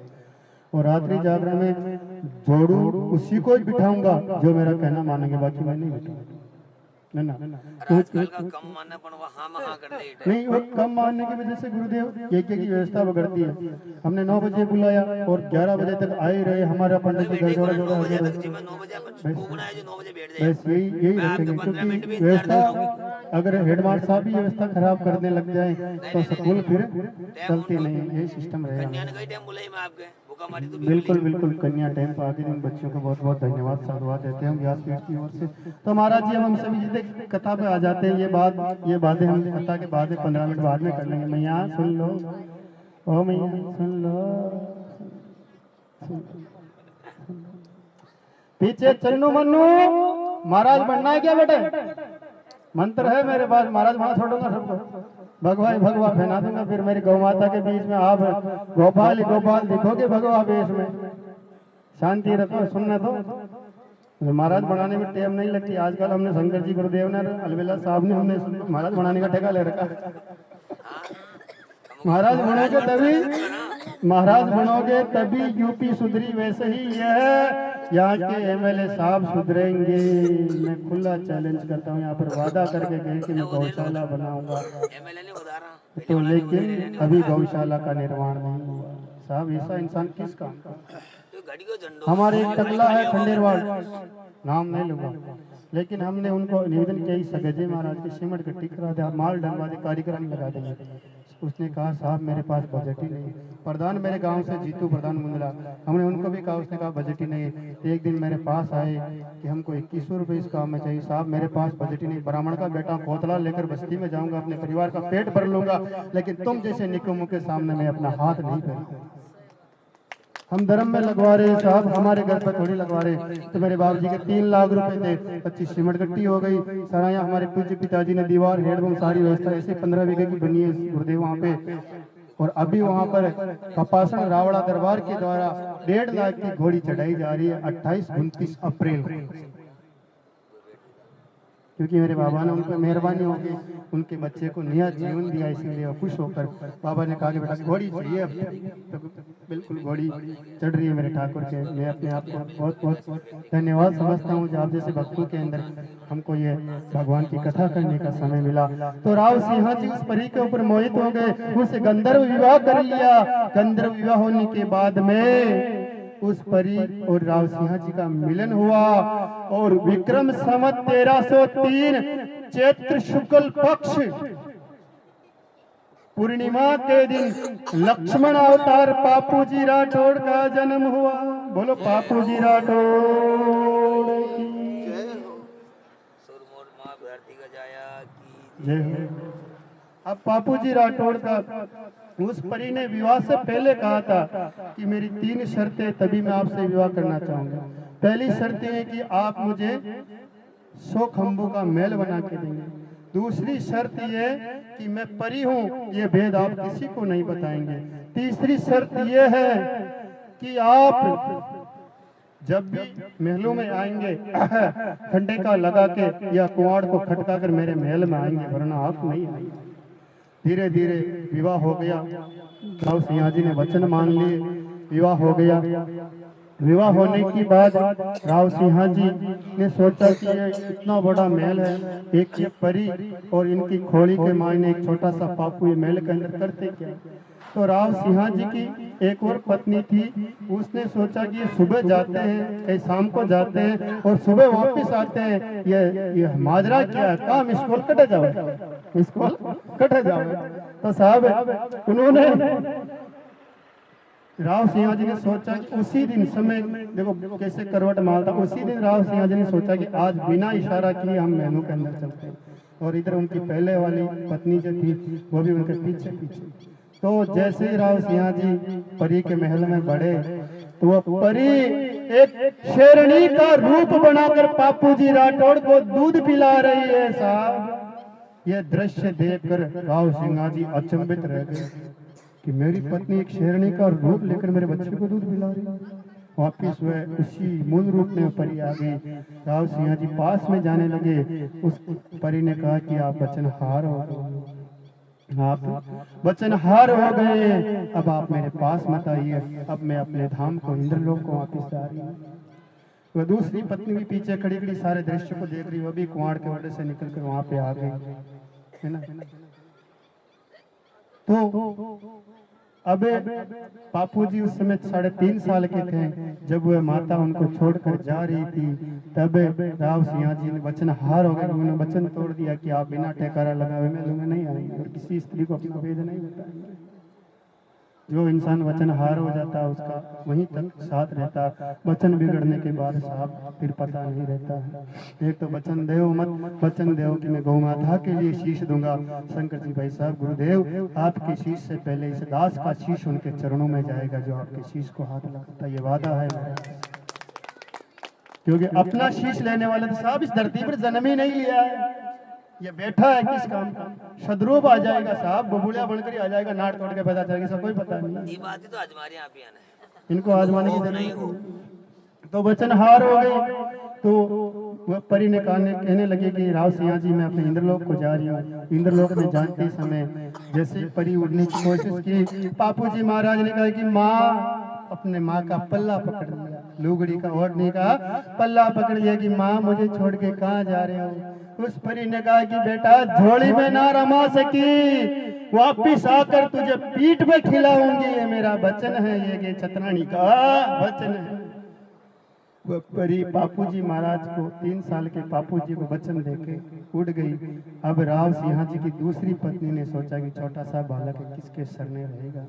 S1: और रात्रि जागरण में जोड़ू उसी को ही बिठाऊंगा जो मेरा कहना मानेंगे, बाकी मैं नहीं बिठाऊंगा ना।
S2: आजकल का कम मानना पण वहां महा कर दे
S1: नहीं, वो कम मानने की वजह से गुरुदेव यज्ञ की व्यवस्था बिगड़ती है। हमने 9 बजे बुलाया और 11 बजे तक आए रहे, हमारा पंडित जी जोड़ा
S2: 9 बजे तक जी मैं 9 बजे भूखना है जो 9 बजे बैठ जाए।
S1: बस यही रखेंगे, क्योंकि व्यवस्था अगर हेडमास्टर साहब भी व्यवस्था खराब करने लग जाए तो स्कूल फिर चलती नहीं, यही सिस्टम रहेगा।
S2: कन्या ने कई टाइम बुलाई मैं आपके भूखा मारी तो
S1: बिल्कुल कन्या टाइम पर आगे इन बच्चों को बहुत बहुत धन्यवाद साधुवाद देते हैं व्यासपीठ की ओर से। तो महाराज जी हम सभी जितने कथा पे आ जाते हैं, ये बातें हम कथा के बाद 15 मिनट बाद में कर लेंगे। मैया सुन लो, ओ मैया सुन लो, पीछे चन्नू मन्नू महाराज बनना है क्या बेटे? मंत्र है मेरे पास, महाराज वहां छोड़ूंगा सबको, भगवा फैला दूंगा, फिर मेरी गौ माता के बीच में आप गोपाल दिखोगे भगवा वेश में। शांति रखो, सुनना तो महाराज बनाने में टाइम नहीं लगती। आजकल हमने शंकर जी गुरुदेव ने अलविल्ला साहब ने हमने महाराज बनाने का ठेका ले रखा। महाराज बनोगे तभी यूपी सुधरी, वैसे ही यह यहाँ के एमएलए साहब सुधरेंगे। मैं खुला चैलेंज करता हूँ, यहाँ पर वादा करके गए कि मैं गौशाला बनाऊंगा, तो लेकिन अभी गौशाला का निर्माण नहीं हुआ। साहब ऐसा इंसान किस काम का? हमारे एक टकला है खंडेरवाल, नाम नहीं लूंगा, लेकिन हमने उनको निवेदन किया सगजे महाराज की सिमट गट्टी करा दे, माल डलवा दे, कार्यक्रम लगा देंगे। उसने कहा साहब मेरे पास बजट ही नहीं। प्रधान मेरे गांव से जीतू प्रधान मुंदला, हमने उनको भी कहा, उसने कहा बजट ही नहीं है। एक दिन मेरे पास आए कि हमको 2100 रुपये इस काम में चाहिए। साहब मेरे पास बजट ही नहीं, ब्राह्मण का बेटा खोतला लेकर बस्ती में जाऊंगा, अपने परिवार का पेट भर लूंगा, लेकिन तुम जैसे निकुम के सामने मैं अपना हाथ नहीं फैलाऊंगा। हम धर्म में लगवा रहे हैं साहब, हमारे घर पर थोड़ी लगवा रहे। तो मेरे बाबू जी के 3 लाख रुपए थे, 25 सीमेंट गट्टी हो गई। सराया हमारे पूज्य पिताजी ने दीवार हेडबम सारी व्यवस्था ऐसे 15 बीघे की बनी है गुरुदेव वहाँ पे। और अभी वहाँ पर कपासन रावड़ा दरबार के द्वारा 1.5 लाख की घोड़ी चढ़ाई जा रही है 28-29 अप्रैल को। क्योंकि मेरे बाबा ने उन पर मेहरबानी होगी, उनके बच्चे को नया जीवन दिया, इसलिए खुश होकर बाबा ने कहा कि बेटा घोड़ी चाहिए। अब तो बिल्कुल घोड़ी चढ़ रही है मेरे ठाकुर के। मैं अपने आप को बहुत बहुत धन्यवाद समझता हूँ जो आप जैसे भक्तों के अंदर हमको ये भगवान की कथा करने का समय मिला। तो राव सिंह जी उस परी के ऊपर मोहित हो गए, उससे गंधर्व विवाह कर लिया। गंधर्व विवाह होने के बाद में उस परी और राव सिंह जी का मिलन हुआ और विक्रम संवत 1303 चैत्र शुक्ल पक्ष पूर्णिमा के दिन लक्ष्मण अवतार पापूजी राठौड़ का जन्म हुआ। बोलो पापूजी राठौड़ की
S2: सुरमोर मां भारती गजाया की
S1: जय हो। अब पापूजी राठौड़ का उस परी ने विवाह से पहले कहा था कि मेरी 3 शर्तें, तभी मैं आपसे विवाह करना चाहूंगा। पहली शर्त है कि आप मुझे 100 खंभों का महल बना के देंगे। दूसरी शर्त ये कि मैं परी हूँ, ये भेद आप किसी को नहीं बताएंगे। तीसरी शर्त ये है कि आप जब भी महलों में आएंगे खंडे का लगा के या कुआड़ को खटका कर मेरे महल में आएंगे, वरना आप नहीं आएंगे। धीरे धीरे विवाह हो गया। राव सिंह जी ने वचन मान लिए, विवाह हो गया। विवाह होने के बाद राव सिंह जी ने सोचा कि ये इतना बड़ा महल है, एक ये परी और इनकी खोड़ी के मायने एक छोटा सा पापू ये महल के अंदर करते क्या। तो राव सिंह जी की एक और पत्नी थी, उसने सोचा कि ये सुबह जाते हैं, कई शाम को जाते हैं और सुबह वापस आते हैं, ये माजरा क्या है, काम स्कूल कटे जाओ, स्कूल कटे जाओ। तो साहब उन्होंने राव सिंह जी ने सोचा कि उसी दिन समय देखो कैसे करवट मारता, उसी दिन राव सिंह जी ने सोचा कि आज बिना इशारा किए हम महलों के अंदर चलते हैं। और इधर उनकी पहले वाली पत्नी जो थी वो भी उनके पीछे पीछे। तो जैसे ही राव सिंह जी परी के महल में बढ़े तो वो परी एक शेरनी का रूप बनाकर पापूजी राठौड़ को दूध पिला रही है। साहब यह दृश्य देखकर राव सिंह जी अचंभित रह गए कि मेरी पत्नी एक शेरनी का रूप लेकर मेरे बच्चे को दूध पिला रही है। वापिस वह उसी मूल रूप में परी आ गई। राव सिंह जी पास में जाने लगे। उस परी ने कहा कि आप वचनहार हो गए, आप वचनहार हो गए, अब आप मेरे पास मत आइए, अब मैं अपने धाम को इंद्रलोक को वापिस जा रही हूँ। वह दूसरी पत्नी भी पीछे खड़ी खड़ी सारे दृश्य को देख रही, वो भी कुआड़ के वजह से निकल कर वहां पे आ गई, है ना। तो अब पापूजी उस समय 3.5 साल के थे जब वह माता उनको छोड़कर जा रही थी। तब राव सिंह जी ने वचनहार हो गए, उन्होंने वचन तोड़ दिया कि आप बिना ठेकारा लगाए महलों में नहीं आएंगे और किसी स्त्री को अपना भेद नहीं बताएंगे। जो इंसान वचनहार हो जाता है उसका वहीं तक साथ रहता, वचन बिगड़ने के बाद साहब फिर पता नहीं रहता है। एक तो वचन देव मत, वचन देव कि मैं गौ माता के लिए शीश दूंगा। शंकर जी भाई साहब गुरुदेव आपके शीश से पहले इस दास का शीश उनके चरणों में जाएगा जो आपके शीश को हाथ लगाता, ये वादा है। क्योंकि अपना शीश लेने वाले तो साहब इस धरती पर जन्म ही नहीं लिया है, ये बैठा है किस काम का। शत्रुप आ जाएगा साहब, बबुलिया बनकर ही आ जाएगा, नाट तोड़ के पता चलेगा, सब कोई पता नहीं।
S2: ये बात ही तो आजमारी यहाँ पे आना है,
S1: इनको आजमाने की जरूरत नहीं। तो वचनहार हो गए। तो वह परी ने कहने लगे कि राव सिंह जी मैं अपने इंद्रलोक को जा रही हूँ। इंद्रलोक में जाते समय जैसे परी उड़ने की कोशिश की, पापूजी महाराज ने कहा कि माँ, अपने माँ का पल्ला पकड़ लिया, लुगड़ी का ओढ़ने का पल्ला पकड़ लिया कि माँ मुझे छोड़ के कहाँ जा रहे हो। उस परी ने कहा कि बेटा झोली में ना रमा सकी, वापिस आकर तुझे पीठ पे खिलाऊंगी, ये मेरा वचन है, ये छतरानी का वचन है। वह परी पापूजी महाराज को 3 साल के पापूजी को वचन देके उड़ गई। अब राव सिंह जी की दूसरी पत्नी ने सोचा कि छोटा सा बालक किसके सरने रहेगा,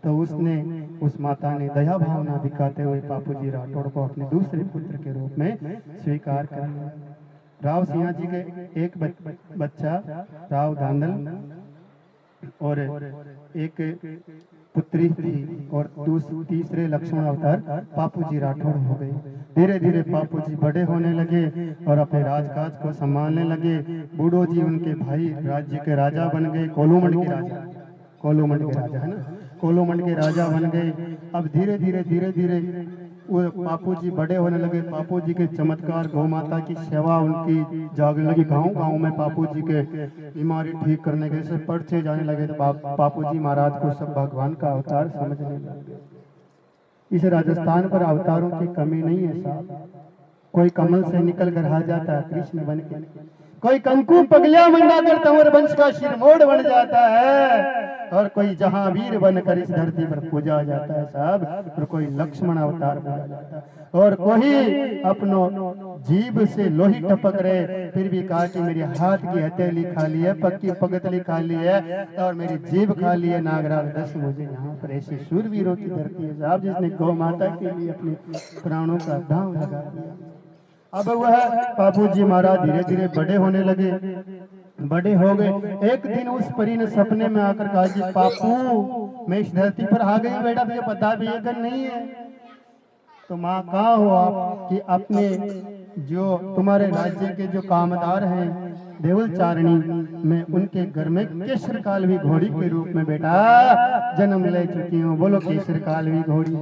S1: तो उसने उस माता ने दया भावना दिखाते हुए पापूजी राठौड़ को अपने दूसरे पुत्र के रूप में स्वीकार कर लिया। राव सिंह जी के एक बच्चा राव धांधल और एक पुत्री थी और तीसरे लक्ष्मण अवतार पापू जी राठौड़ हो गए। धीरे धीरे पापू जी बड़े होने लगे और अपने राजकाज को संभालने लगे। बूढ़ो जी उनके भाई राज्य के राजा बन गए, कोलूमंड के राजा है ना, कोलूमंड के राजा बन गए। अब धीरे धीरे वो पापू जी बड़े होने लगे। पापू जी के चमत्कार, गौ माता की सेवा उनकी जागने लगी। गांव में पापू जी के बीमारी ठीक करने के से पर्चे जाने लगे। तो पापू जी महाराज को सब भगवान का अवतार समझने लगे। इस राजस्थान पर अवतारों की कमी नहीं है साहब। कोई कमल से निकल कर आ जाता है कृष्ण बन के, कोई कंकु पगलिया मंडा कर तंवर वंश का शिरमोड़ बन जाता है, और कोई जहांवीर बनकर इस धरती पर पूजा जाता है साहब। और कोई लक्ष्मण अवतार बना जाता है, और कोई अपनो जीभ से लोही टपक रहे फिर भी कहा कि मेरी हाथ की हथेली खाली है, पक्की पगतली खाली है और मेरी जीभ खाली है। नागराज दस मुझे यहाँ पर ऐसे शूरवीरों की धरती है साहब, जिसने गौ माता के लिए अपने प्राणों का दांव लगा दिया। अब वह पापू जी महाराज धीरे धीरे बड़े होने लगे, बड़े हो गए। एक दिन उस परी ने सपने में आकर कहा कि पापू मैं इस धरती पर आ गई, बेटा तुझे पता भी है नहीं है। तो माँ कहाँ हो आप? कि अपने जो तुम्हारे राज्य के जो कामदार हैं देवल चारणी, मैं उनके घर में केसर कालवी घोड़ी के रूप में बेटा जन्म ले चुकी हूँ। बोलो केसर कालवी घोड़ी,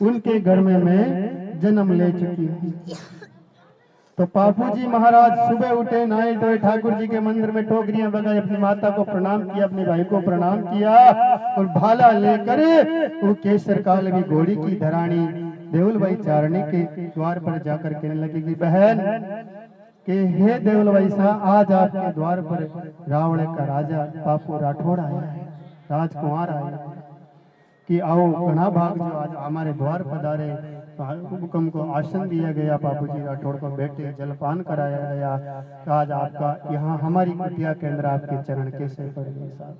S1: उनके घर में मैं जन्म ले चुकी हूँ। तो पापू जी महाराज सुबह उठे, नहाए धोए, ठाकुर जी के मंदिर में टोकरियां बगाई, अपनी माता को प्रणाम किया, अपने भाई को प्रणाम किया और भाला लेकर वो केसर कालवी घोड़ी की धरानी देवल भाई चारणी के द्वार पर जाकर कहने लगी कि बहन के हे देवल भाई साहब, आज आपके द्वार पर रावण का राजा पापू राठौड़ आया है, राजकुमार आया है कि आओ घना भाग जो आज हमारे द्वार पधारे। हुक्म को आसन दिया गया, पापू जी राठौड़ को बैठे जलपान कराया गया। आज आपका यहाँ हमारी कुटिया के अंदर आपके चरण कैसे पड़े साहब।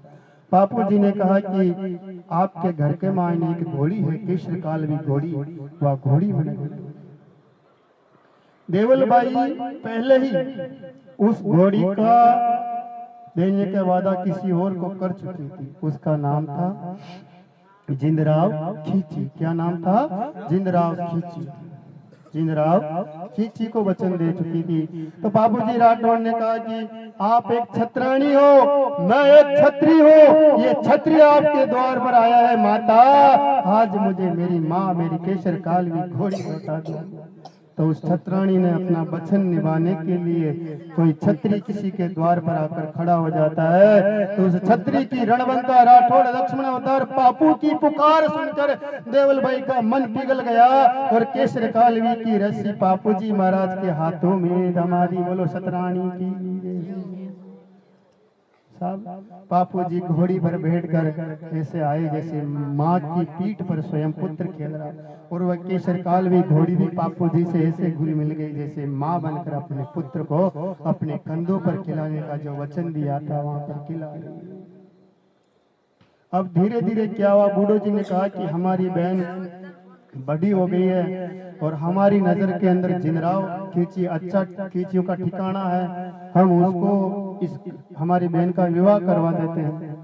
S1: पापू जी ने कहा कि आपके घर के मायने एक घोड़ी है, केसर कालवी घोड़ी, वह घोड़ी बनी। देवल भाई पहले ही उस घोड़ी का देने का वादा किसी और को कर चुकी थी। उसका नाम था जिंदराव खींची। क्या नाम था? जिंदराव खींची। जिंदराव खींची को वचन दे चुकी थी। तो बाबू जी राठौड़ ने कहा कि आप एक छत्राणी हो, मैं एक छत्री हूँ, ये छत्री आपके द्वार पर आया है माता, आज मुझे मेरी माँ मेरी केसर कालवी घोड़ी लौटा दो। तो उस छत्राणी ने अपना वचन निभाने के लिए, कोई छत्री किसी के द्वार पर आकर खड़ा हो जाता है तो उस छत्री की रणवंता राठौड़ लक्ष्मण अवतार पापू की पुकार सुनकर देवल भाई का मन पिघल गया और केसर कालवी की रस्सी पापू जी महाराज के हाथों में दमादी। बोलो छत्राणी की साहब। पापू जी घोड़ी पर बैठकर ऐसे आए जैसे माँ की पीठ पर स्वयं पुत्र खेल रहा, और वह केसर कालवी घोड़ी भी पापू जी से ऐसे घुल मिल गई जैसे माँ बनकर अपने पुत्र को अपने कंधों पर खिलाने का जो वचन दिया था वहां पर खिला रही। अब धीरे धीरे क्या हुआ, बूढ़ो जी ने कहा कि हमारी बहन बड़ी हो गई है और हमारी नजर के अंदर जिंदराव खींची अच्छा खींचियों का ठिकाना है, हम उसको इस हमारी बहन का विवाह करवा देते हैं।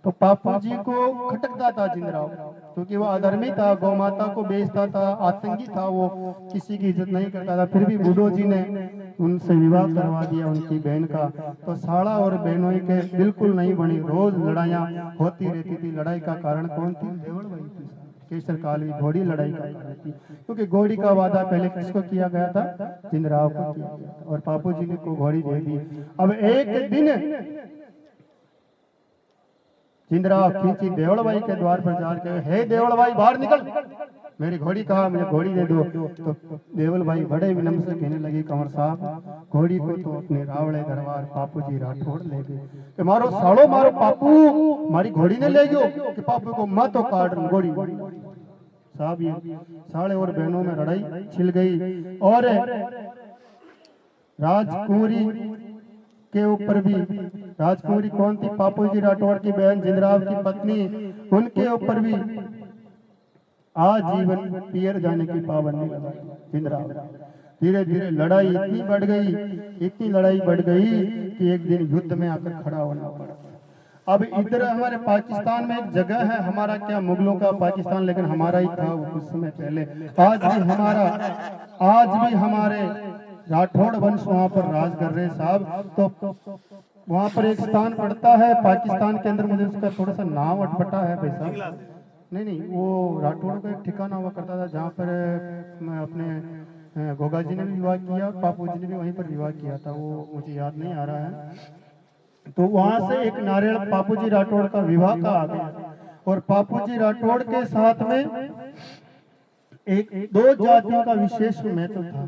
S1: तो पापू जी को खटकता था जिंदराव, क्योंकि वो अधर्मी था, गौ माता को बेचता था, आतंकी था, वो किसी की इज्जत नहीं करता था। फिर भी बूढ़ो जी ने उनसे विवाह करवा दिया उनकी बहन का। तो साड़ा और बहनों के बिल्कुल नहीं बनी, रोज लड़ाइयाँ होती रहती थी। लड़ाई का कारण कौन थी? देवल भाई थी। केसर कालवी घोड़ी लड़ाई का कारण थी, क्योंकि घोड़ी का वादा पहले किसको किया गया था? जिंदराव को किया गया था, और पापू जी ने को घोड़ी दे दी। अब एक दिन जिंदराव खींची देवल भाई के द्वार पर जाकर, हे देवल भाई बाहर निकल, मेरी घोड़ी कहा, मुझे घोड़ी दे दो। तो देवल भाई बड़े विनम्र से कहने लगे, कंवर साहब घोड़ी को तो अपने रावड़े दरबार पापू जी राठौड़ ले गए कि मारो साड़ो मारो पापू, मारी घोड़ी ने ले गयो कि पापू को मैं तो काट घोड़ी। साहब ये साड़े और बहनों में लड़ाई छिल गई और राजकुमारी के ऊपर भी, राजकुमारी कौन थी? पापू जी राठौड़ की बहन जिंदराव की पत्नी, उनके ऊपर भी आजीवन पियर जाने की पाबंदी लगाई जिंदराव। धीरे धीरे लड़ाई इतनी बढ़ गई, इतनी लड़ाई बढ़ गई कि एक दिन युद्ध में आकर खड़ा होना पड़ा। अब इधर हमारे पाकिस्तान में एक जगह है, हमारा क्या मुगलों का पाकिस्तान, लेकिन हमारा ही था वो कुछ समय पहले। आज भी हमारे राठौड़ वंश वहाँ पर राज कर रहे साहब। तो वहाँ पर एक स्थान पड़ता है पाकिस्तान के अंदर, मुझे उसका थोड़ा सा नाम अटपटा है भाई साहब। नहीं, वो राठौड़ का एक ठिकाना हुआ करता था जहाँ पर अपने गोगा जी ने भी विवाह किया, बापू जी ने भी वहीं पर विवाह किया था, वो मुझे याद नहीं आ रहा है। तो वहां से एक नारियल बापूजी राठौड़ का विवाह का आ गया, और बापूजी राठौड़ के साथ में एक दो जातियों का विशेष महत्व था,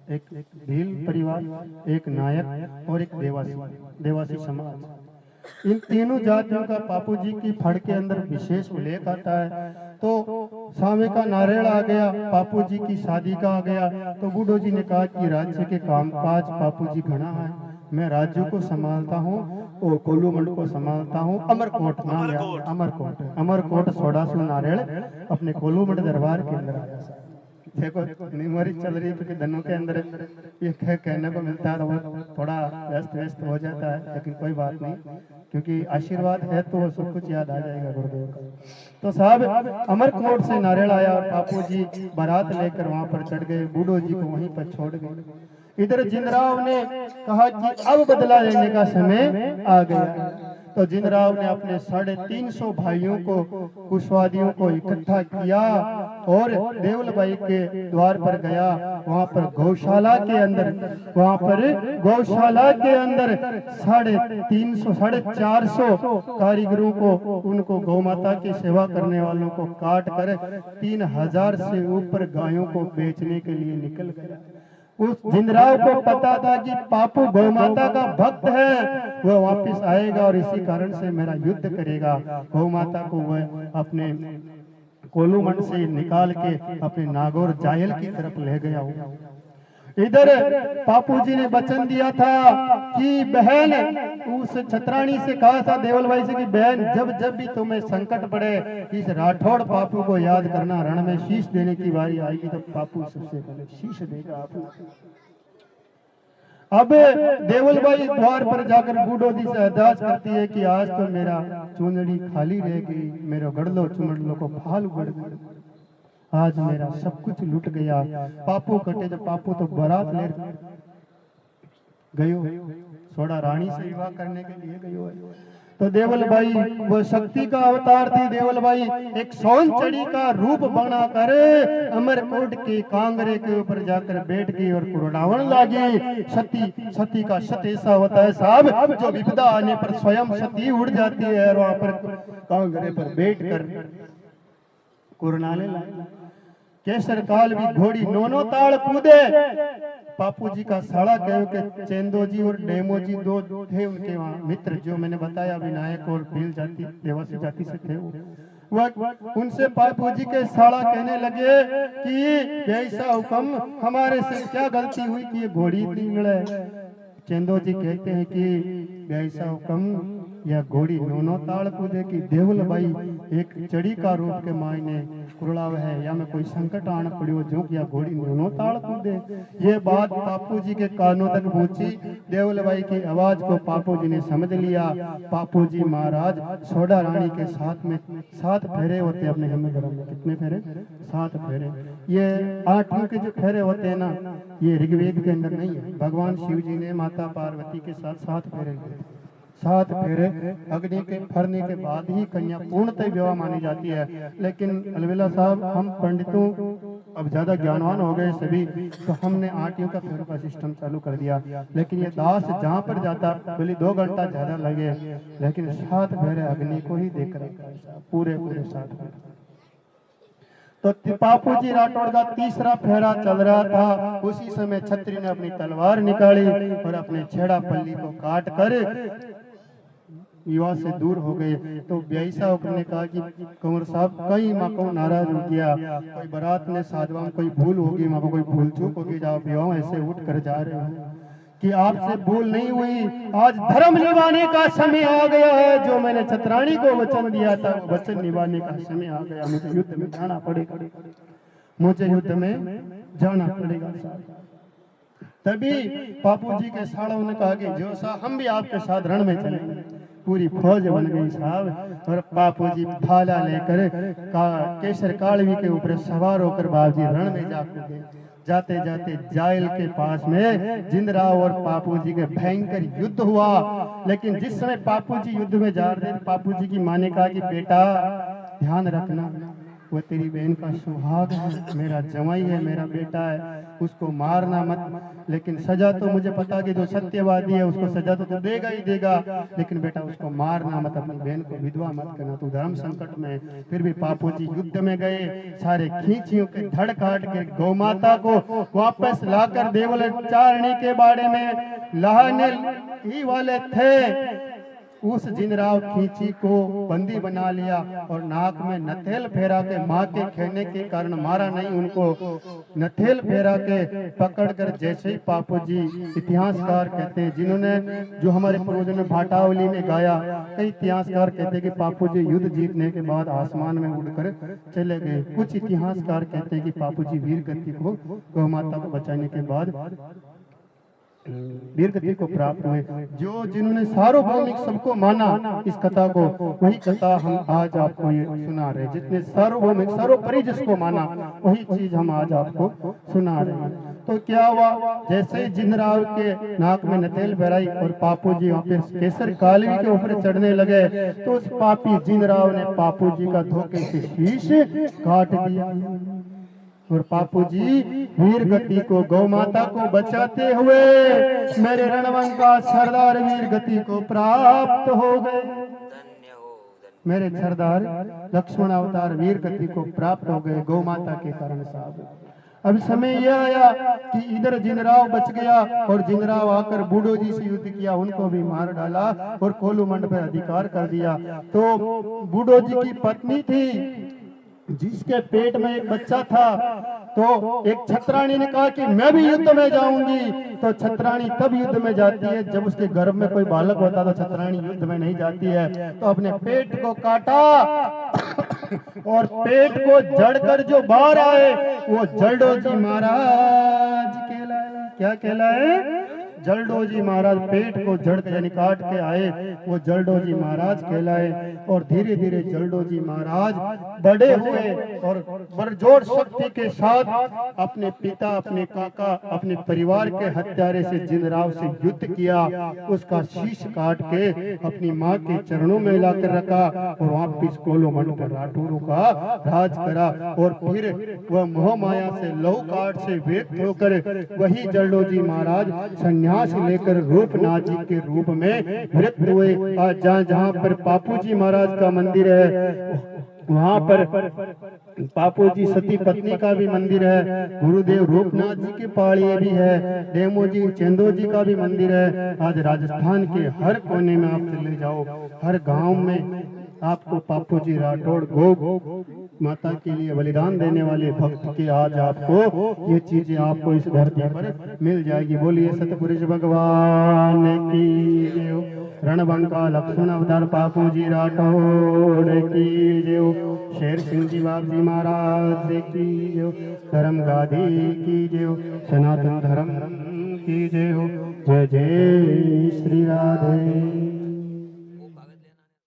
S1: एक भील परिवार, एक नायक और एक देवासी समाज। इन तीनों जातियों का बापूजी की फड़ के अंदर विशेष उल्लेख आता है। तो सामे का नारियल आ गया, बापूजी की शादी का आ गया। तो बूढ़ो जी ने कहा कि राज्य के कामकाज बापूजी घना है, मैं राज्य को संभालता हूँ और कोल्लू मंड को संभालता हूँ। अमरकोट नाम है, अमरकोट 1600 नारियल अपने कोल्लू मंड दरबार के अंदर आया। देखो निमोरी चल रही है, क्योंकि धनों के अंदर ये कहने को मिलता है तो वो थोड़ा व्यस्त हो जाता है, लेकिन कोई बात नहीं, क्योंकि आशीर्वाद है तो वो सब कुछ याद आ जाएगा गुरुदेव का। तो साहब अमरकोट से नारियल आया और बापू जी बारात लेकर वहां पर चढ़ गए, बूढ़ो जी को वहीं पर छोड़ गए। इधर जिंदराव ने कहा कि अब बदला लेने का समय आ गया। तो जिंदराव ने अपने 350 भाइयों को, कुशवादियों को इकट्ठा किया और देवलबाई के द्वार पर गया। वहां पर गौशाला के अंदर 450 कारीगरों को, उनको गौ माता की सेवा करने वालों को काट कर 3000 से ऊपर गायों को बेचने के लिए निकल गया। उस जिंदराव को पता था कि पापू गौ माता का भक्त है, वह वापस आएगा और इसी कारण से मेरा युद्ध करेगा। गौ माता को वह अपने कोल्लू मंड से निकाल के अपने नागौर जायल की तरफ ले गया। इधर बापू जी ने वचन दिया था कि बहन, उस छतरानी से कहा था देवलबाई से कि बहन, जब भी तुम्हें संकट पड़े इस राठौड़ बापू को याद करना, रण में शीश देने की बारी आएगी तो बापू सबसे पहले शीश देगा आपको। अब देवलबाई द्वार पर जाकर बूढ़ो जी से अरदास करती है कि आज तो मेरा चुनड़ी खाली रह गई, मेरे गड़लो चुनड़लो को फाल उगड़ गई, आज मेरा सब कुछ लूट गया। पापू कटे तो पापू तो बारात ले गयो, सोडा रानी से विवाह करने के लिए गयो। तो देवलबाई वो शक्ति का अवतार थी। देवलबाई एक सोनचड़ी का रूप बना कर अमरकोट के कांगरे के ऊपर जाकर बैठ गई और कुरडावन लागी। सती का सत ऐसा होता है साहब, जो विपदा आने पर स्वयं सती उड़ जाती है और वहां पर कांगरे पर बैठ कर कुरनाने लगी। केसर काल भी घोड़ी नोनो ताड़ कूदे। बापू जी का साड़ा कहो के चेंदो जी और डेमो जी दो थे उनके वहाँ मित्र, जो मैंने बताया विनायक और भील जाति देवासी जाति से थे। वह उनसे बापू जी के साड़ा कहने लगे कि ऐसा हुक्म, हमारे से क्या गलती हुई कि ये घोड़ी इतनी लड़े। चेंदो जी कहते हैं कि ऐसा हुक्म या घोड़ी नोनो ताड़ कूदे की देवलबाई एक चढ़ी का रूप के मायने कुरलाव है, या में कोई संकट आना पड़ियो जो कि घोड़ी नोनो ताड़ कूदे। ये बात बापू जी के कानों तक पहुंची। देवलबाई की आवाज को बापू जी ने समझ लिया। बापू जी महाराज सोडा रानी के साथ में 7 फेरे होते अपने हिंदू धर्म में। कितने फेरे? 7 फेरे। ये 8 के जो फेरे होते हैं ना, ये ऋग्वेद के अंदर नहीं है। भगवान शिव जी ने माता पार्वती के साथ 7 फेरे लिए। 7 फेरे अग्नि के फरने के बाद ही कन्या पूर्णतः विवाह मानी जाती है। लेकिन अलविला साहब, हम पंडितों अब ज्यादा ज्ञानवान हो गए सभी, तो हमने 8 का फेरों का सिस्टम चालू कर दिया। लेकिन ये दास जहाँ पर जाता बोली 2 घंटा ज्यादा लगे, लेकिन 7 फेरे अग्नि को ही देकर पूरे 7 फेरे। तो बापू जी राठौड़ का तीसरा फेरा चल रहा था। उसी समय छत्री ने अपनी तलवार निकाली और अपने छेड़ा पल्ली को काट कर विवाह से दूर हो गए। तो ब्याईसा ने कहा कि कंवर साहब कई माँ को नाराज हो गया, कोई बारात ने साधवा में कोई भूल होगी, माँ को कोई भूल चूक होगी, जाओ विवाह ऐसे उठ कर जा रहे हो कि आपसे भूल नहीं हुई। आज धर्म निभाने का समय आ गया है। जो मैंने छतरानी को वचन दिया था, वचन निभाने का समय आ गया। मुझे युद्ध में जाना पड़ेगा, मुझे युद्ध में जाना पड़ेगा। तभी बापू जी के साड़ों ने कहा कि जो सा हम भी आपके साथ रण में चलेंगे। पूरी फौज बन गई साहब। और बापू जी भाला लेकर केसर कालवी के ऊपर सवार होकर बाबू जी रण में जा कूदे। जाते जाते जायल के पास में जिंदराव और बापू जी के भयंकर युद्ध हुआ। लेकिन जिस समय बापू जी युद्ध में जा रहे थे, बापू जी की माँ ने कहा कि बेटा ध्यान रखना, वो तेरी बहन का सुहाग है, मेरा जवाई है, मेरा बेटा है, उसको मारना मत। लेकिन सजा तो मुझे पता कि जो सत्यवादी है उसको सजा तो देगा ही देगा, लेकिन बेटा उसको मारना मत, अपनी बहन को विधवा मत करना, तू धर्म संकट में। फिर भी बापू जी युद्ध में गए, सारे खींचियों के धड़ काट के गौ माता को वापस लाकर देवल चारणी के बाड़े में लाने ही वाले थे। उस जिनराव खींची को बंदी बना लिया और नाक में नथेल फेरा के, माँ के कहने के कारण मारा नहीं, उनको नथेल फेरा के पकड़कर, जैसे ही बापू जी इतिहासकार कहते हैं, जिन्होंने जो हमारे पूर्वजों ने भाटावली में गाया, कई इतिहासकार कहते हैं कि बापू जी युद्ध जीतने के बाद आसमान में उड़कर चले गए। कुछ इतिहासकार कहते हैं कि बापू जी वीर गति को, गौ माता को बचाने के बाद वीर गति को प्राप्त हुए। जो जिन्होंने सार्वभौमिक सबको माना इस कथा को, वही कथा हम आज आपको ये सुना रहे। जितने सार्वभौमिक सर्वोपरि जिसको माना, वही चीज हम आज आपको सुना रहे हैं। तो क्या हुआ, जैसे ही जिनराव के नाक में नथेल भराई और बापू जी वहाँ पे केसर कालवी के ऊपर चढ़ने लगे, तो उस पापी जिनराव ने बापू जी का धोखे से शीश काट दिया। और बापू जी वीर गति को, गौ माता को बचाते हुए मेरे रणवंका सरदार वीर गति को प्राप्त हो गए। मेरे सरदार लक्ष्मण अवतार वीर गति को प्राप्त हो गए गौ माता के कारण साहब। अब समय यह आया कि इधर जिनराव बच गया और जिनराव आकर बूढ़ो जी से युद्ध किया, उनको भी मार डाला और कोलू मंड पर अधिकार कर दिया। तो बूढ़ो जी की पत्नी थी जिसके पेट में एक बच्चा था, तो एक छत्राणी ने कहा कि मैं भी युद्ध में जाऊंगी। तो छत्राणी तब युद्ध में जाती है जब उसके गर्भ में कोई बालक होता, तो छत्राणी युद्ध में नहीं जाती है। तो अपने पेट को काटा और पेट को जड़कर जो बाहर आए वो जलडोजी महाराज कहलाए। क्या कहलाए? जलडोजी महाराज। पेट को जड़ यानी काट के आए, वो जलडोजी महाराज कहलाए। और धीरे धीरे जलडोजी महाराज बड़े हुए और बरजोर शक्ति के साथ अपने पिता, अपने काका, अपने परिवार के हत्यारे से जिनराव से युद्ध किया। उसका शीश काट के अपनी माँ के चरणों में लाकर रखा और वापिस कोलो मंड पर राठौरों का राज करा। और फिर वह मोह माया से, लहू काट से व्यक्त होकर वही जलडोजी महाराज संन्यास लेकर रूपनाथ जी के रूप में वृत हुए। आज जहाँ पर बापू जी महाराज का मंदिर है, वहाँ पर बापू जी सती पत्नी का भी मंदिर है, गुरुदेव रूपनाथ जी के पहाड़िए भी है, डेमो जी चंदो जी का भी मंदिर है। आज राजस्थान के हर कोने में आप चले जाओ, हर गांव में आपको बापू जी राठौड़ गौ माता के लिए बलिदान देने वाले भक्त के आज आपको ये चीजें आपको इस धरती पर मिल जाएगी। बोलिए सतपुरुष भगवान की जय। रणबंका लक्ष्मण अवतार बापू जी राठौड़ की जय। शेर सिंह जी बाप जी महाराज की जय। धर्म गादी की जय। सनातन धर्म की जय। जय जय श्री राधे।